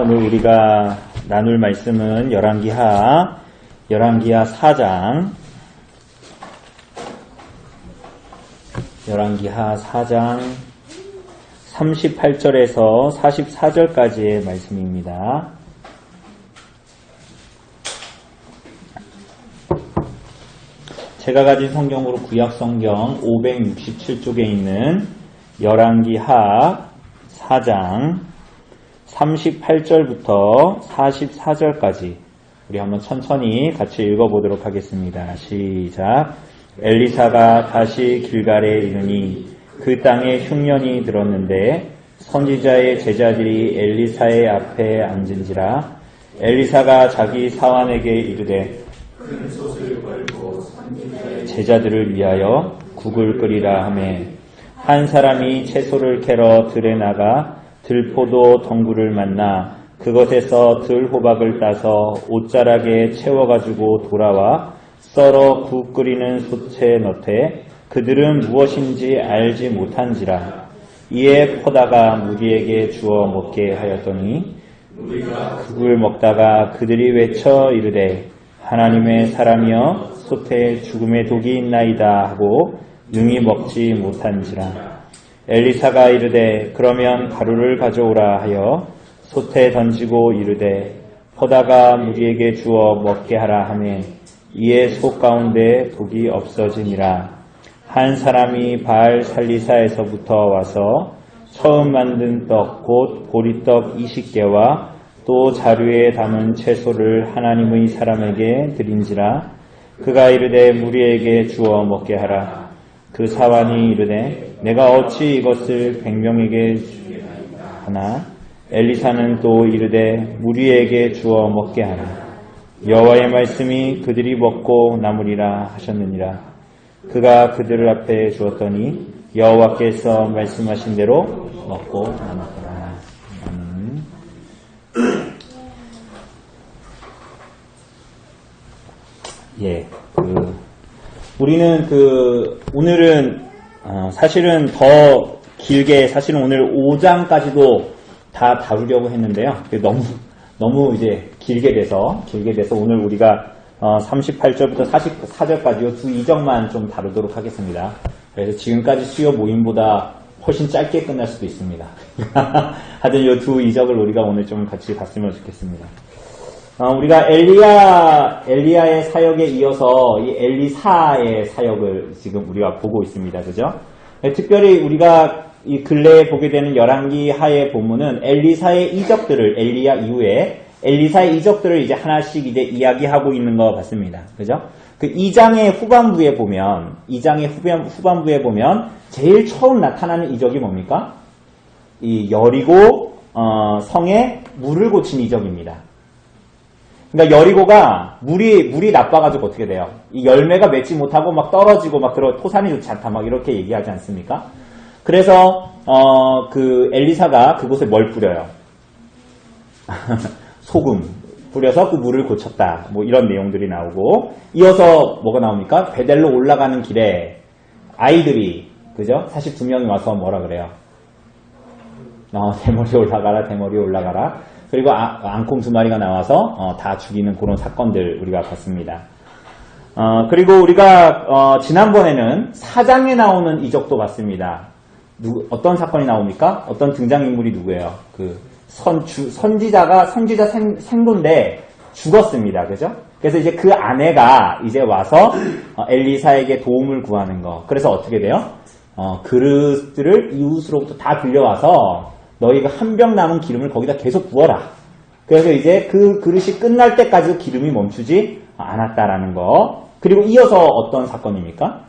오늘 우리가 나눌 말씀은 열왕기하 4장 38절에서 44절까지의 말씀입니다. 제가 가진 성경으로 구약성경 567쪽에 있는 열왕기하 4장 38절부터 44절까지 우리 한번 천천히 같이 읽어보도록 하겠습니다. 시작. 엘리사가 다시 길갈에 이르니 그 땅에 흉년이 들었는데 선지자의 제자들이 엘리사의 앞에 앉은지라. 엘리사가 자기 사환에게 이르되 큰 솥을 걸고 선지자의 제자들을 위하여 국을 끓이라 하매 한 사람이 채소를 캐러 들에 나가 들포도 덩굴을 만나 그것에서 들호박을 따서 옷자락에 채워가지고 돌아와 썰어 국 끓이는 솥에 넣되 그들은 무엇인지 알지 못한지라. 이에 퍼다가 무리에게 주어 먹게 하였더니 국을 먹다가 그들이 외쳐 이르되 하나님의 사람이여 솥에 죽음의 독이 있나이다 하고 능히 먹지 못한지라. 엘리사가 이르되 그러면 가루를 가져오라 하여 솥에 던지고 이르되 퍼다가 무리에게 주어 먹게 하라 하매 이에 솥 가운데 독이 없어지니라. 한 사람이 바알 살리사에서부터 와서 처음 만든 떡 곧 보리떡 20개와 또 자루에 담은 채소를 하나님의 사람에게 드린지라. 그가 이르되 무리에게 주어 먹게 하라. 그 사환이 이르되 내가 어찌 이것을 100명에게 하나. 엘리사는 또 이르되 무리에게 주어 먹게 하라. 여호와의 말씀이 그들이 먹고 남으리라 하셨느니라. 그가 그들 앞에 주었더니 여호와께서 말씀하신 대로 먹고 남았더라. 우리는 오늘은 사실은 더 길게 사실은 오늘 5장까지도 다 다루려고 했는데요. 너무 이제 길게 돼서 오늘 우리가 38절부터 44절까지 두 이정만 좀 다루도록 하겠습니다. 그래서 지금까지 수요 모임보다 훨씬 짧게 끝날 수도 있습니다. 하여튼 이 두 이적을 우리가 오늘 좀 같이 봤으면 좋겠습니다. 우리가 엘리야의 사역에 이어서 이 엘리사의 사역을 지금 우리가 보고 있습니다. 그죠? 특별히 우리가 이 근래에 보게 되는 열왕기하의 본문은 엘리사의 이적들을 엘리야 이후에 엘리사의 이적들을 이제 하나씩 이제 이야기하고 있는 것 같습니다. 그죠? 그 2장의 후반부에 보면 제일 처음 나타나는 이적이 뭡니까? 이 여리고 성에 물을 고친 이적입니다. 그러니까 여리고가 물이 나빠가지고 어떻게 돼요? 이 열매가 맺지 못하고 막 떨어지고 막 토산이 좋지 않다 막 이렇게 얘기하지 않습니까? 그래서 그 엘리사가 그곳에 뭘 뿌려요? 소금 뿌려서 그 물을 고쳤다. 뭐 이런 내용들이 나오고 이어서 뭐가 나옵니까? 베델로 올라가는 길에 아이들이 그죠? 42명이 와서 뭐라 그래요? 대머리 올라가라. 그리고 앙콩 2마리가 나와서 다 죽이는 그런 사건들 우리가 봤습니다. 그리고 우리가 지난번에는 4장에 나오는 이적도 봤습니다. 어떤 사건이 나옵니까? 어떤 등장인물이 누구예요? 선지자 생도인데 죽었습니다. 그죠? 그래서 이제 그 아내가 이제 와서 엘리사에게 도움을 구하는 거. 그래서 어떻게 돼요? 그릇들을 이웃으로부터 다 빌려와서 너희가 한 병 남은 기름을 거기다 계속 부어라. 그래서 이제 그 그릇이 끝날 때까지도 기름이 멈추지 않았다라는 거. 그리고 이어서 어떤 사건입니까?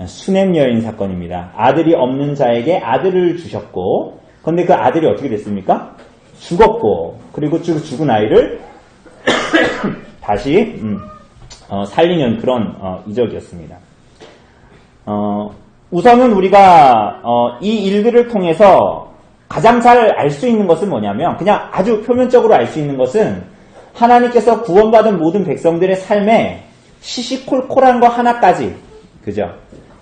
수넴 여인 사건입니다. 아들이 없는 자에게 아들을 주셨고, 그런데 그 아들이 어떻게 됐습니까? 죽었고, 그리고 죽은 아이를 다시 살리는 그런 이적이었습니다. 우선은 우리가 이 일들을 통해서 가장 잘 알 수 있는 것은 뭐냐면 그냥 아주 표면적으로 알 수 있는 것은 하나님께서 구원받은 모든 백성들의 삶에 시시콜콜한 거 하나까지 그죠?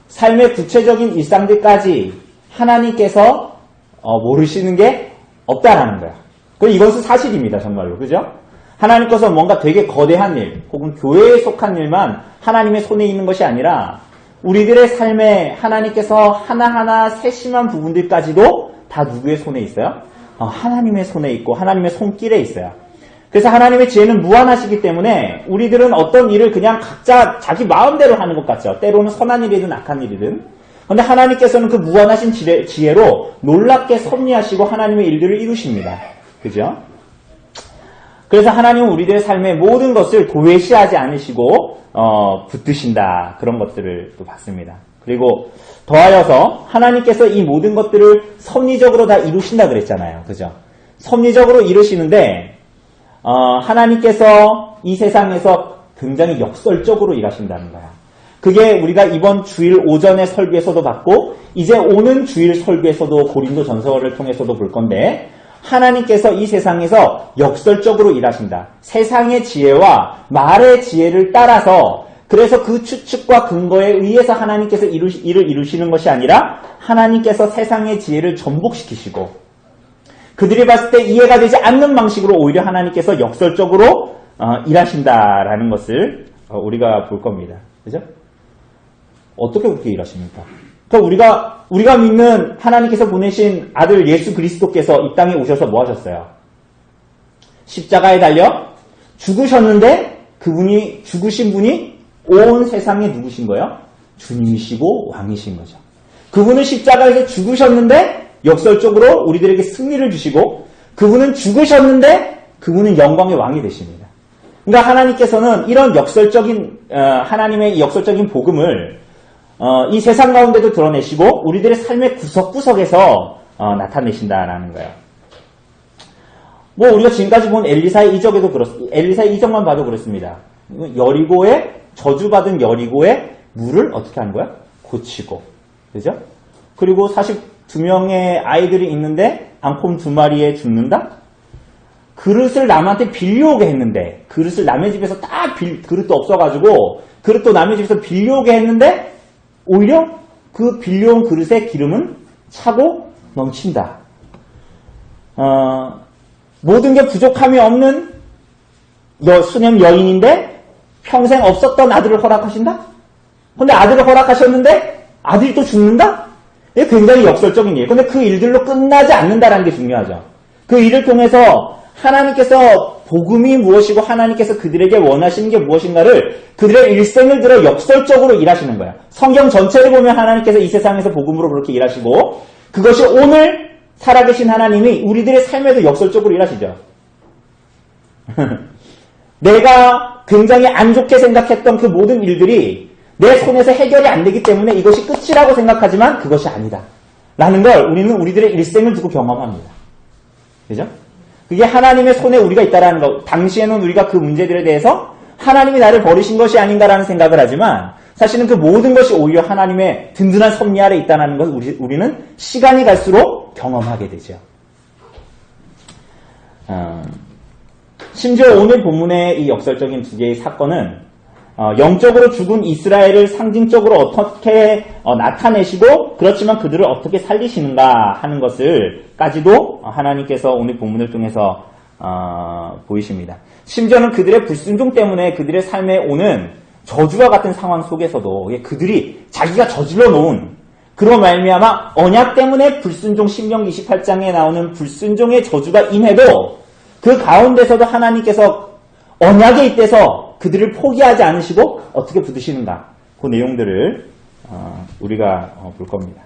삶의 구체적인 일상들까지 하나님께서 모르시는 게 없다라는 거야. 이것은 사실입니다. 정말로. 그죠? 하나님께서 뭔가 되게 거대한 일 혹은 교회에 속한 일만 하나님의 손에 있는 것이 아니라 우리들의 삶에 하나님께서 하나하나 세심한 부분들까지도 다 누구의 손에 있어요? 하나님의 손에 있고 하나님의 손길에 있어요. 그래서 하나님의 지혜는 무한하시기 때문에 우리들은 어떤 일을 그냥 각자 자기 마음대로 하는 것 같죠. 때로는 선한 일이든 악한 일이든. 그런데 하나님께서는 그 무한하신 지혜로 놀랍게 섭리하시고 하나님의 일들을 이루십니다. 그죠? 그래서 하나님은 우리들의 삶의 모든 것을 도외시하지 않으시고 붙드신다. 그런 것들을 또 봤습니다. 그리고 더하여서 하나님께서 이 모든 것들을 섭리적으로 다 이루신다 그랬잖아요. 그죠? 섭리적으로 이루시는데 하나님께서 이 세상에서 굉장히 역설적으로 일하신다는 거야. 그게 우리가 이번 주일 오전의 설교에서도 봤고 이제 오는 주일 설교에서도 고린도 전서를 통해서도 볼 건데 하나님께서 이 세상에서 역설적으로 일하신다. 세상의 지혜와 말의 지혜를 따라서 그래서 그 추측과 근거에 의해서 하나님께서 일을 이루시는 것이 아니라 하나님께서 세상의 지혜를 전복시키시고 그들이 봤을 때 이해가 되지 않는 방식으로 오히려 하나님께서 역설적으로 일하신다라는 것을 우리가 볼 겁니다. 그죠? 어떻게 그렇게 일하십니까? 그러니까 우리가 믿는 하나님께서 보내신 아들 예수 그리스도께서 이 땅에 오셔서 뭐 하셨어요? 십자가에 달려 죽으셨는데 그분이 죽으신 분이 온 세상에 누구신 거예요? 주님이시고 왕이신 거죠. 그분은 십자가에서 죽으셨는데 역설적으로 우리들에게 승리를 주시고 그분은 죽으셨는데 그분은 영광의 왕이 되십니다. 그러니까 하나님께서는 이런 역설적인 하나님의 역설적인 복음을 이 세상 가운데도 드러내시고 우리들의 삶의 구석구석에서 나타내신다라는 거예요. 뭐 우리가 지금까지 본 엘리사의 이적에도 엘리사의 이적만 봐도 그렇습니다. 저주받은 여리고의 물을 어떻게 하는 거야? 고치고, 그죠? 그리고 42명의 아이들이 있는데 앙콤 2마리에 죽는다? 그릇을 남한테 빌려오게 했는데 그릇을 남의 집에서 그릇도 없어가지고 그릇도 남의 집에서 빌려오게 했는데 오히려 그 빌려온 그릇의 기름은 차고 넘친다. 모든 게 부족함이 없는 수녀 여인인데 평생 없었던 아들을 허락하신다? 근데 아들을 허락하셨는데 아들이 또 죽는다? 이게 굉장히 역설적인 일. 근데 그 일들로 끝나지 않는다라는 게 중요하죠. 그 일을 통해서 하나님께서 복음이 무엇이고 하나님께서 그들에게 원하시는 게 무엇인가를 그들의 일생을 들어 역설적으로 일하시는 거예요. 성경 전체를 보면 하나님께서 이 세상에서 복음으로 그렇게 일하시고 그것이 오늘 살아계신 하나님이 우리들의 삶에도 역설적으로 일하시죠. 내가 굉장히 안 좋게 생각했던 그 모든 일들이 내 손에서 해결이 안 되기 때문에 이것이 끝이라고 생각하지만 그것이 아니다. 라는 걸 우리는 우리들의 일생을 두고 경험합니다. 그죠? 그게 하나님의 손에 우리가 있다라는 거. 당시에는 우리가 그 문제들에 대해서 하나님이 나를 버리신 것이 아닌가라는 생각을 하지만 사실은 그 모든 것이 오히려 하나님의 든든한 섭리 아래 있다는 것을 우리는 시간이 갈수록 경험하게 되죠. 심지어 오늘 본문의 이 역설적인 두 개의 사건은 영적으로 죽은 이스라엘을 상징적으로 어떻게 나타내시고 그렇지만 그들을 어떻게 살리시는가 하는 것을까지도 하나님께서 오늘 본문을 통해서 보이십니다. 심지어는 그들의 불순종 때문에 그들의 삶에 오는 저주와 같은 상황 속에서도 그들이 자기가 저질러 놓은 그로 말미암아 언약 때문에 불순종 신명기 28장에 나오는 불순종의 저주가 임해도 그 가운데서도 하나님께서 언약에 있대서 그들을 포기하지 않으시고 어떻게 붙드시는가 그 내용들을 우리가 볼 겁니다.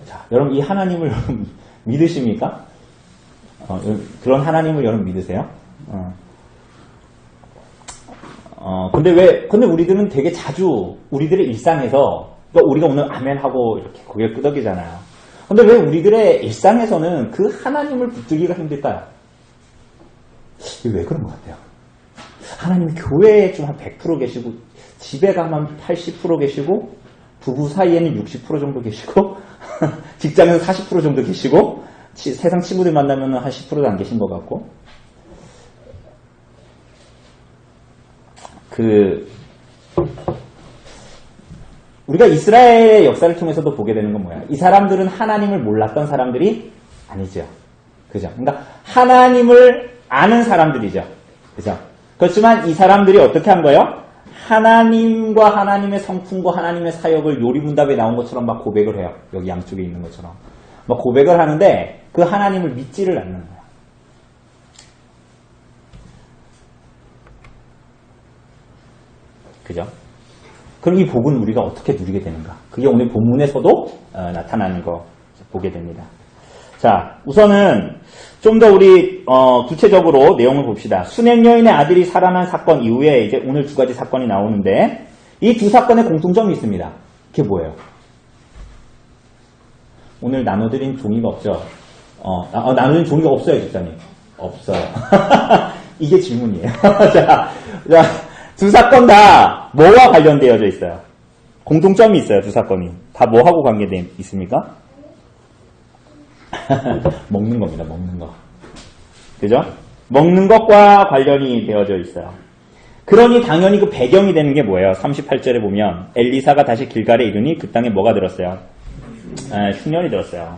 자, 여러분 이 하나님을 여러분 믿으십니까? 그런 하나님을 여러분 믿으세요? 근데 우리들은 되게 자주 우리들의 일상에서 그러니까 우리가 오늘 아멘 하고 이렇게 고개를 끄덕이잖아요. 근데 왜 우리들의 일상에서는 그 하나님을 붙들기가 힘들까요? 이게 왜 그런 것 같아요? 하나님이 교회에 좀 한 100% 계시고 집에 가면 80% 계시고 부부 사이에는 60% 정도 계시고 직장에서 40% 정도 계시고 세상 친구들 만나면 한 10%도 안 계신 것 같고 우리가 이스라엘의 역사를 통해서도 보게 되는 건 뭐야? 이 사람들은 하나님을 몰랐던 사람들이 아니죠. 그죠? 그러니까 하나님을 아는 사람들이죠. 그죠? 그렇지만 이 사람들이 어떻게 한 거예요? 하나님과 하나님의 성품과 하나님의 사역을 요리문답에 나온 것처럼 막 고백을 해요. 여기 양쪽에 있는 것처럼. 막 고백을 하는데 그 하나님을 믿지를 않는 거예요. 그죠? 그럼 이 복은 우리가 어떻게 누리게 되는가? 그게 오늘 본문에서도 나타나는 거 보게 됩니다. 자, 우선은 좀 더 우리 구체적으로 내용을 봅시다. 수냄 여인의 아들이 살아난 사건 이후에 이제 오늘 두 가지 사건이 나오는데 이 두 사건의 공통점이 있습니다. 그게 뭐예요? 오늘 나눠드린 종이가 없죠? 나눠드린 종이가 없어요, 집사님? 없어요. 이게 질문이에요. 자, 두 사건 다 뭐와 관련되어져 있어요? 공통점이 있어요, 두 사건이. 다 뭐하고 관계되어 있습니까? 먹는 겁니다, 먹는 거. 그죠? 먹는 것과 관련이 되어져 있어요. 그러니 당연히 그 배경이 되는 게 뭐예요? 38절에 보면 엘리사가 다시 길갈에 이르니 그 땅에 뭐가 들었어요? 흉년이 들었어요.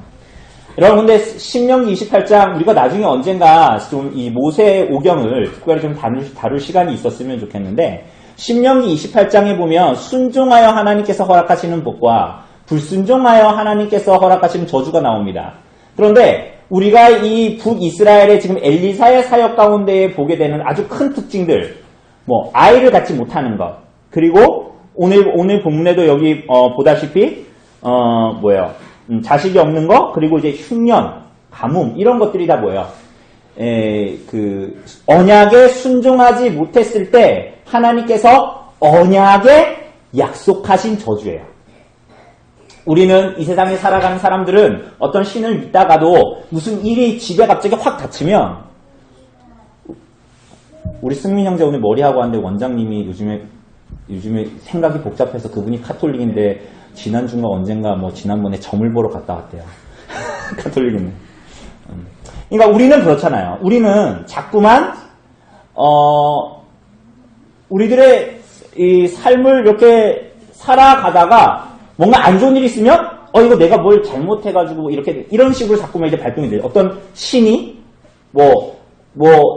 여러분 근데 신명기 28장 우리가 나중에 언젠가 좀 이 모세 오경을 특별히 좀 다룰 시간이 있었으면 좋겠는데 신명기 28장에 보면 순종하여 하나님께서 허락하시는 복과 불순종하여 하나님께서 허락하시는 저주가 나옵니다. 그런데 우리가 이 북이스라엘의 지금 엘리사의 사역 가운데 보게 되는 아주 큰 특징들, 뭐 아이를 갖지 못하는 것, 그리고 오늘 본문에도 여기 보다시피 자식이 없는 거, 그리고 이제 흉년, 가뭄 이런 것들이 다 뭐예요? 언약에 순종하지 못했을 때 하나님께서 언약에 약속하신 저주예요. 우리는 이 세상에 살아가는 사람들은 어떤 신을 믿다가도 무슨 일이 집에 갑자기 확 닥치면 우리 승민 형제 오늘 머리하고 왔는데 원장님이 요즘에 생각이 복잡해서 그분이 카톨릭인데 지난주인가 언젠가 지난번에 점을 보러 갔다 왔대요. 카톨릭은. 그러니까 우리는 그렇잖아요. 우리는 자꾸만 우리들의 이 삶을 이렇게 살아가다가 뭔가 안 좋은 일이 있으면 이거 내가 뭘 잘못해가지고 이런 식으로 자꾸만 이제 발동이 돼요. 어떤 신이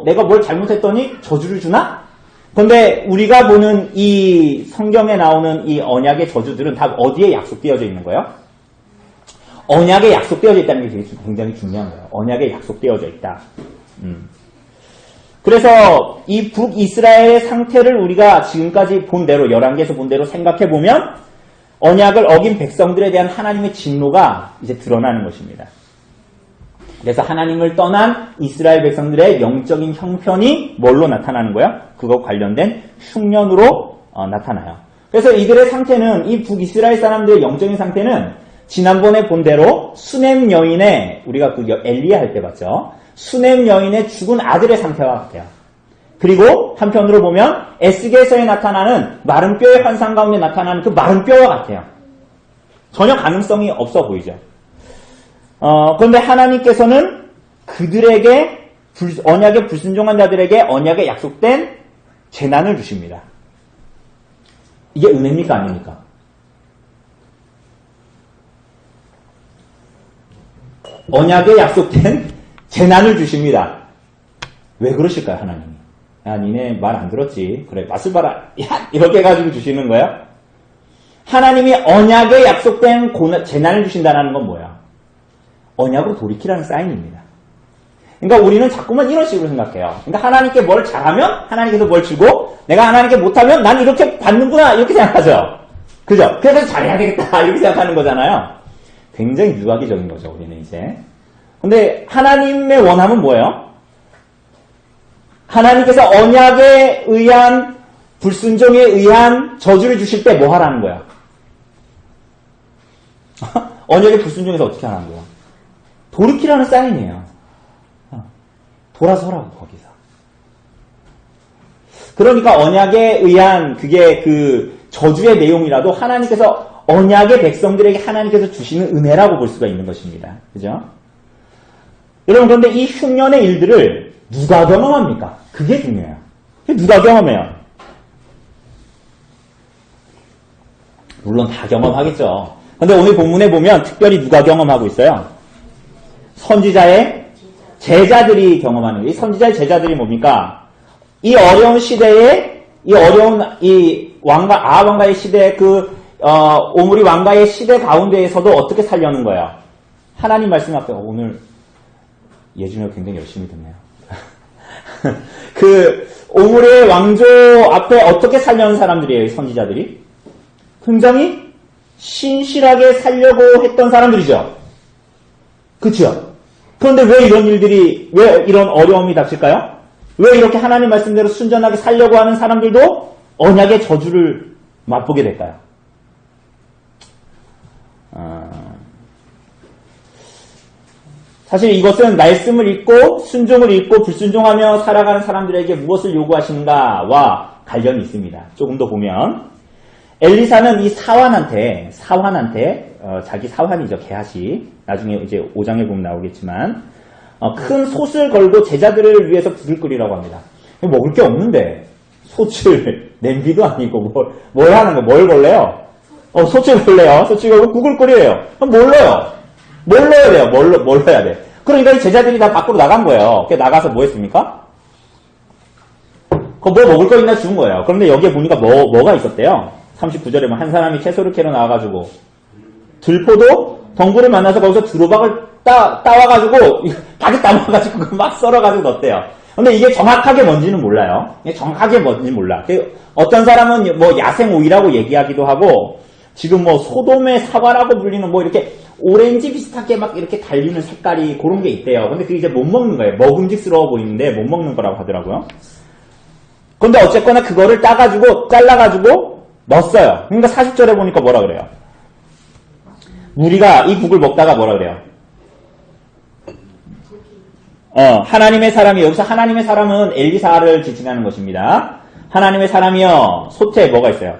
내가 뭘 잘못했더니 저주를 주나? 그런데 우리가 보는 이 성경에 나오는 이 언약의 저주들은 다 어디에 약속되어져 있는 거예요? 언약에 약속되어져 있다는 게 굉장히 중요한 거예요. 언약에 약속되어져 있다. 그래서 이 북이스라엘의 상태를 우리가 지금까지 본 대로 11개에서 본 대로 생각해 보면 언약을 어긴 백성들에 대한 하나님의 진노가 이제 드러나는 것입니다. 그래서 하나님을 떠난 이스라엘 백성들의 영적인 형편이 뭘로 나타나는 거야? 그거 관련된 흉년으로 나타나요. 그래서 이들의 상태는 이 북이스라엘 사람들의 영적인 상태는 지난번에 본 대로 수냄 여인의 우리가 그 엘리야 할 때 봤죠. 수냄 여인의 죽은 아들의 상태와 같아요. 그리고 한편으로 보면 에스겔서에 나타나는 마른 뼈의 환상 가운데 나타나는 그 마른 뼈와 같아요. 전혀 가능성이 없어 보이죠. 그런데 하나님께서는 그들에게 언약에 불순종한 자들에게 언약에 약속된 재난을 주십니다. 이게 은혜입니까 아닙니까? 언약에 약속된 재난을 주십니다. 왜 그러실까요 하나님이? 야, 니네 말 안 들었지. 그래, 맛을 봐라. 야, 이렇게 해가지고 주시는 거야? 하나님이 언약에 약속된 재난을 주신다는 건 뭐야? 언약으로 돌이키라는 사인입니다. 그러니까 우리는 자꾸만 이런 식으로 생각해요. 그러니까 하나님께 뭘 잘하면 하나님께서 뭘 주고 내가 하나님께 못하면 난 이렇게 받는구나 이렇게 생각하죠. 그죠? 그래서 잘해야 되겠다 이렇게 생각하는 거잖아요. 굉장히 유아기적인 거죠, 우리는 이제. 근데 하나님의 원함은 뭐예요? 하나님께서 언약에 의한 불순종에 의한 저주를 주실 때 뭐 하라는 거야? 언약의 불순종에서 어떻게 하라는 거야? 돌이키라는 사인이에요. 돌아서라고 거기서. 그러니까 언약에 의한 그게 그 저주의 내용이라도 하나님께서 언약의 백성들에게 하나님께서 주시는 은혜라고 볼 수가 있는 것입니다. 그죠? 여러분 그런데 이 흉년의 일들을 누가 경험합니까? 그게 중요해요. 누가 경험해요? 물론 다 경험하겠죠. 근데 오늘 본문에 보면 특별히 누가 경험하고 있어요? 선지자의 제자들이 경험하는 거예요. 이 선지자의 제자들이 뭡니까? 이 어려운 시대에, 이 어려운 이 왕가의 시대, 오므리 왕가의 시대 가운데에서도 어떻게 살려는 거예요? 하나님 말씀 앞에, 오늘 예준이가 굉장히 열심히 듣네요. 오므리의 왕조 앞에 어떻게 살려는 사람들이에요, 이 선지자들이? 굉장히 신실하게 살려고 했던 사람들이죠. 그렇죠? 그런데 왜 이런 어려움이 닥칠까요? 왜 이렇게 하나님 말씀대로 순전하게 살려고 하는 사람들도 언약의 저주를 맛보게 될까요? 사실 이것은 말씀을 읽고 순종을 읽고 불순종하며 살아가는 사람들에게 무엇을 요구하시는가와 관련이 있습니다. 조금 더 보면 엘리사는 이 사환한테 자기 사환이죠, 게하시. 나중에 이제 5장에 보면 나오겠지만 큰 솥을 걸고 제자들을 위해서 불을 끓이라고 합니다. 먹을 게 없는데 솥을 냄비도 아니고 뭘 하는 거? 뭘 걸래요? 솥을 걸래요. 솥을 걸고 국을 끓여요. 그럼 뭘 넣어요? 뭘 넣어야 돼요? 뭘 넣어야 돼? 그러니까 이 제자들이 다 밖으로 나간 거예요. 나가서 뭐 했습니까? 뭐 먹을 거 있나 준 거예요. 그런데 여기에 보니까 뭐가 있었대요? 39절에 보면 한 사람이 채소를 캐러 나와가지고 들포도 덩굴을 만나서 거기서 두루박을 따와가지고 가득 담아가지고 막 썰어가지고 넣었대요. 근데 이게 정확하게 뭔지는 몰라요. 정확하게 뭔지 몰라. 어떤 사람은 뭐 야생오이라고 얘기하기도 하고 지금 뭐 소돔의 사과라고 불리는 뭐 이렇게 오렌지 비슷하게 막 이렇게 달리는 색깔이 그런 게 있대요. 근데 그게 이제 못 먹는 거예요. 먹음직스러워 보이는데 못 먹는 거라고 하더라고요. 근데 어쨌거나 그거를 잘라가지고 넣었어요. 그러니까 40절에 보니까 뭐라 그래요? 무리가 이 국을 먹다가 뭐라 그래요? 하나님의 사람이, 여기서 하나님의 사람은 엘리사를 지칭하는 것입니다. 하나님의 사람이요, 솥에 뭐가 있어요?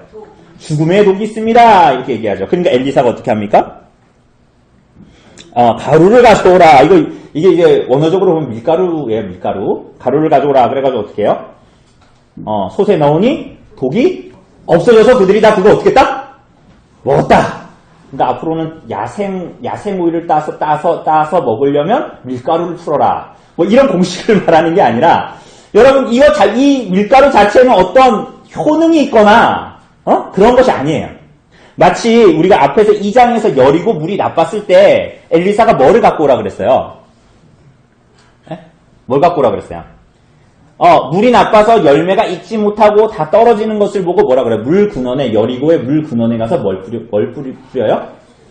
죽음의 독이 있습니다. 이렇게 얘기하죠. 그러니까 엘리사가 어떻게 합니까? 가루를 가져오라. 이게 이제 원어적으로 보면 밀가루예요, 밀가루. 가루를 가져오라. 그래가지고 어떻게 해요? 솥에 넣으니 독이 없어져서 그들이 다 그거 어떻게 했다? 먹었다. 그러니까 앞으로는 야생 오이를 따서 먹으려면 밀가루를 풀어라. 뭐 이런 공식을 말하는 게 아니라, 여러분, 이 밀가루 자체는 어떤 효능이 있거나, 그런 것이 아니에요. 마치 우리가 앞에서 2장에서 여리고 물이 나빴을 때 엘리사가 뭐를 갖고 오라 그랬어요? 네? 뭘 갖고 오라 그랬어요? 물이 나빠서 열매가 익지 못하고 다 떨어지는 것을 보고 뭐라 그래요? 여리고의 물 근원에 가서 뭘 뿌려요?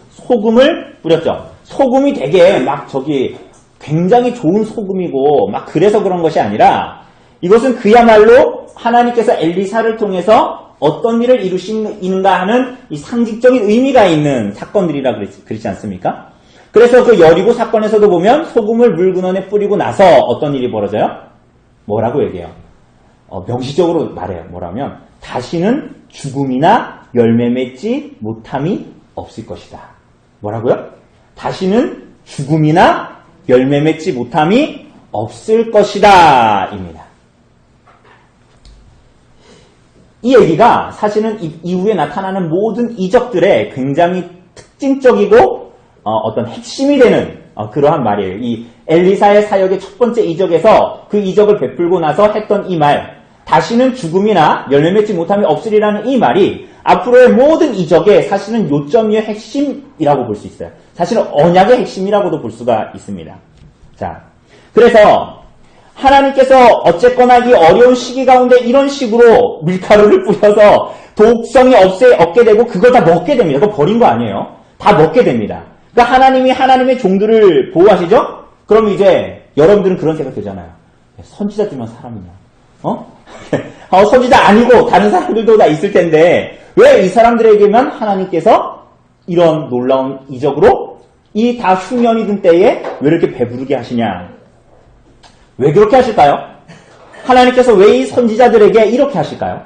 소금을 뿌렸죠. 소금이 되게 굉장히 좋은 소금이고 그래서 그런 것이 아니라, 이것은 그야말로 하나님께서 엘리사를 통해서 어떤 일을 이루시는가 하는 이 상징적인 의미가 있는 사건들이라 그렇지 않습니까? 그래서 그 여리고 사건에서도 보면 소금을 물 근원에 뿌리고 나서 어떤 일이 벌어져요? 뭐라고 얘기해요? 명시적으로 말해요. 뭐라면 다시는 죽음이나 열매 맺지 못함이 없을 것이다. 뭐라고요? 다시는 죽음이나 열매 맺지 못함이 없을 것이다 입니다. 이 얘기가 사실은 이후에 나타나는 모든 이적들의 굉장히 특징적이고 어떤 핵심이 되는 그러한 말이에요. 이 엘리사의 사역의 첫 번째 이적에서 그 이적을 베풀고 나서 했던 이 말, 다시는 죽음이나 열매 맺지 못함이 없으리라는 이 말이 앞으로의 모든 이적의 사실은 요점이의 핵심이라고 볼 수 있어요. 사실은 언약의 핵심이라고도 볼 수가 있습니다. 자, 그래서 하나님께서 어쨌거나 이 어려운 시기 가운데 이런 식으로 밀가루를 뿌려서 독성이 없게 되고 그걸 다 먹게 됩니다. 그거 버린 거 아니에요. 다 먹게 됩니다. 그러니까 하나님이 하나님의 종들을 보호하시죠? 그럼 이제 여러분들은 그런 생각 되잖아요. 선지자들만 사람이냐? 선지자 아니고 다른 사람들도 다 있을 텐데 왜 이 사람들에게만 하나님께서 이런 놀라운 이적으로 이 다 흉년이 든 때에 왜 이렇게 배부르게 하시냐? 왜 그렇게 하실까요? 하나님께서 왜 이 선지자들에게 이렇게 하실까요?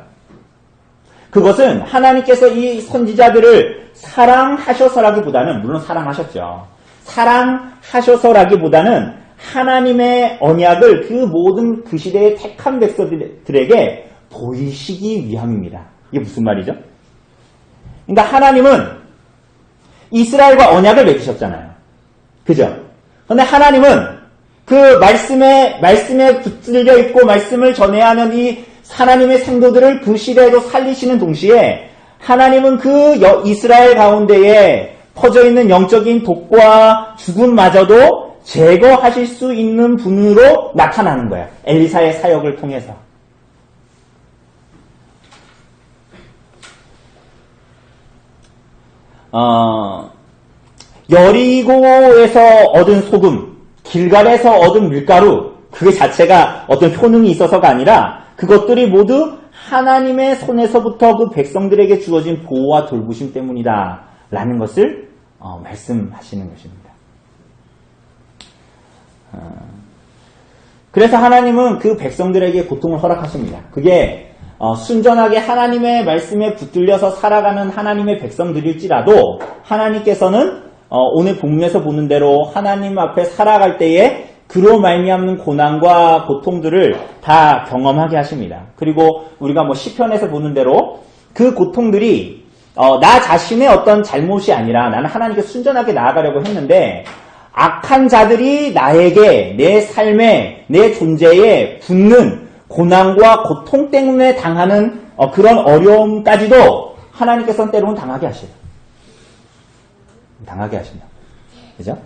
그것은 하나님께서 이 선지자들을 사랑하셔서라기보다는, 물론 사랑하셨죠. 사랑하셔서라기보다는 하나님의 언약을 그 모든 그 시대의 택한 백성들에게 보이시기 위함입니다. 이게 무슨 말이죠? 그러니까 하나님은 이스라엘과 언약을 맺으셨잖아요. 그죠? 그런데 하나님은 그 말씀에 붙들려 있고 말씀을 전해야 하는 이 하나님의 생도들을 그 시대에도 살리시는 동시에 하나님은 그 이스라엘 가운데에 퍼져 있는 영적인 독과 죽음마저도 제거하실 수 있는 분으로 나타나는 거야. 엘리사의 사역을 통해서. 여리고에서 얻은 소금, 길갈에서 얻은 밀가루, 그 자체가 어떤 효능이 있어서가 아니라 그것들이 모두 하나님의 손에서부터 그 백성들에게 주어진 보호와 돌보심 때문이다 라는 것을 말씀하시는 것입니다. 그래서 하나님은 그 백성들에게 고통을 허락하십니다. 그게 순전하게 하나님의 말씀에 붙들려서 살아가는 하나님의 백성들일지라도 하나님께서는 오늘 본문에서 보는 대로 하나님 앞에 살아갈 때에 그로 말미암는 고난과 고통들을 다 경험하게 하십니다. 그리고 우리가 시편에서 보는 대로 그 고통들이 나 자신의 어떤 잘못이 아니라 나는 하나님께 순전하게 나아가려고 했는데 악한 자들이 나에게 내 삶에 내 존재에 붙는 고난과 고통 때문에 당하는 그런 어려움까지도 하나님께서는 때로는 당하게 하셔요. 당하게 하신다. 그죠?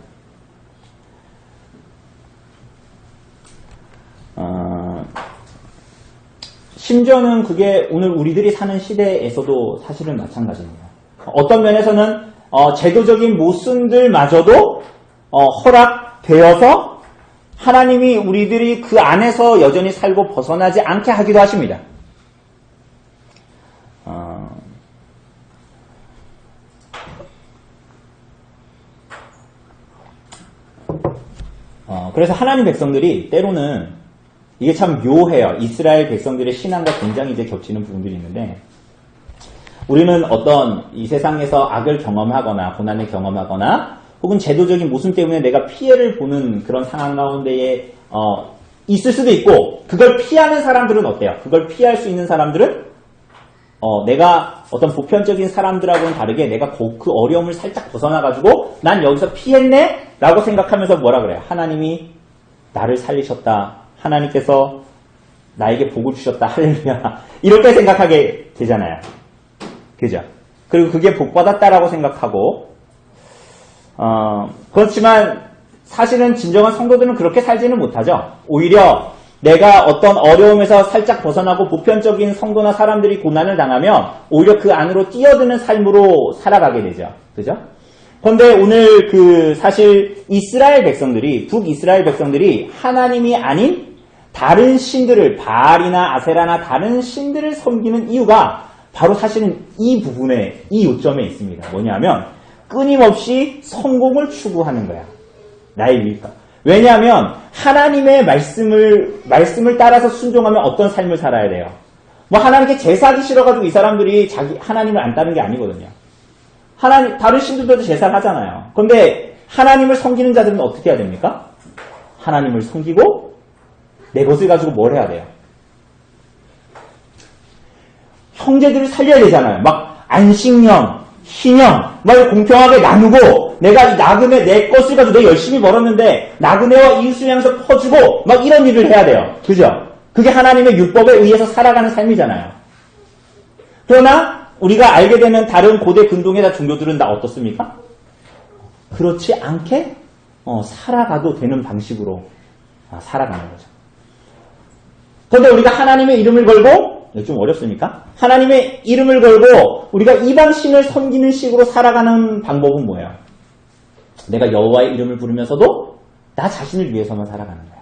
심지어는 그게 오늘 우리들이 사는 시대에서도 사실은 마찬가지입니다. 어떤 면에서는 제도적인 모순들마저도 허락되어서 하나님이 우리들이 그 안에서 여전히 살고 벗어나지 않게 하기도 하십니다. 그래서 하나님 백성들이 때로는 이게 참 묘해요. 이스라엘 백성들의 신앙과 굉장히 이제 겹치는 부분들이 있는데 우리는 어떤 이 세상에서 악을 경험하거나 고난을 경험하거나 혹은 제도적인 모순 때문에 내가 피해를 보는 그런 상황 가운데에 있을 수도 있고 그걸 피하는 사람들은 어때요? 그걸 피할 수 있는 사람들은 내가 어떤 보편적인 사람들하고는 다르게 내가 그 어려움을 살짝 벗어나가지고 난 여기서 피했네? 라고 생각하면서 뭐라 그래요? 하나님이 나를 살리셨다. 하나님께서 나에게 복을 주셨다. 할렐루야. 이렇게 생각하게 되잖아요. 그죠? 그리고 그게 복받았다라고 생각하고 그렇지만 사실은 진정한 성도들은 그렇게 살지는 못하죠. 오히려 내가 어떤 어려움에서 살짝 벗어나고 보편적인 성도나 사람들이 고난을 당하면 오히려 그 안으로 뛰어드는 삶으로 살아가게 되죠. 그죠? 그런데 오늘 사실 이스라엘 백성들이, 북이스라엘 백성들이 하나님이 아닌 다른 신들을, 바알이나 아세라나 다른 신들을 섬기는 이유가 바로 사실은 이 부분에, 이 요점에 있습니다. 뭐냐면 끊임없이 성공을 추구하는 거야. 나의 유익과. 왜냐하면 하나님의 말씀을 따라서 순종하면 어떤 삶을 살아야 돼요. 하나님께 제사하기 싫어가지고 이 사람들이 하나님을 안 따르는 게 아니거든요. 다른 신들도 제사를 하잖아요. 그런데 하나님을 섬기는 자들은 어떻게 해야 됩니까? 하나님을 섬기고 내 것을 가지고 뭘 해야 돼요? 형제들을 살려야 되잖아요. 안식년, 희년, 공평하게 나누고 내가 이 나그네 내 것을 가지고 내가 열심히 벌었는데 나그네와 이웃을 향해서 퍼주고 이런 일을 해야 돼요. 그죠? 그게 하나님의 율법에 의해서 살아가는 삶이잖아요. 그러나 우리가 알게 되는 다른 고대 근동의 종교들은 다 어떻습니까? 그렇지 않게 살아가도 되는 방식으로 살아가는 거죠. 그런데 우리가 하나님의 이름을 걸고 좀 어렵습니까? 하나님의 이름을 걸고 우리가 이방신을 섬기는 식으로 살아가는 방법은 뭐예요? 내가 여호와의 이름을 부르면서도 나 자신을 위해서만 살아가는 거야.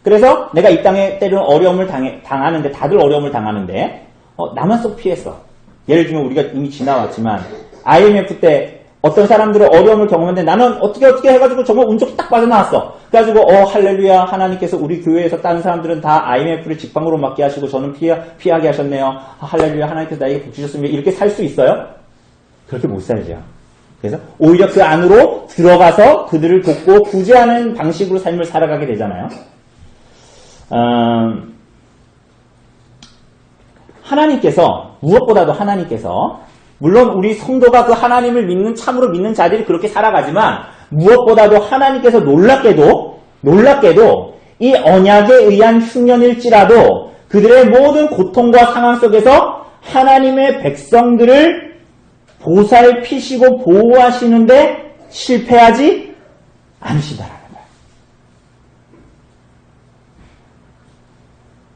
그래서 내가 이 땅에 때로는 어려움을 당하는데 다들 어려움을 당하는데 나만 쏙 피했어. 예를 들면 우리가 이미 지나왔지만 IMF 때 어떤 사람들은 어려움을 경험했는데 나는 어떻게 해가지고 정말 운 좋게 딱 빠져나왔어. 그래가지고 할렐루야 하나님께서 우리 교회에서 다른 사람들은 다 IMF를 직방으로 맞게 하시고 저는 피하게 하셨네요. 할렐루야 하나님께서 나에게 복 주셨습니다. 이렇게 살 수 있어요? 그렇게 못 살죠. 그래서 오히려 그 안으로 들어가서 그들을 돕고 구제하는 방식으로 삶을 살아가게 되잖아요. 하나님께서 무엇보다도 하나님께서 물론 우리 성도가 그 하나님을 믿는 참으로 믿는 자들이 그렇게 살아가지만 무엇보다도 하나님께서 놀랍게도 이 언약에 의한 흉년일지라도 그들의 모든 고통과 상황 속에서 하나님의 백성들을 보살피시고 보호하시는데 실패하지 않으시다라는 거예요.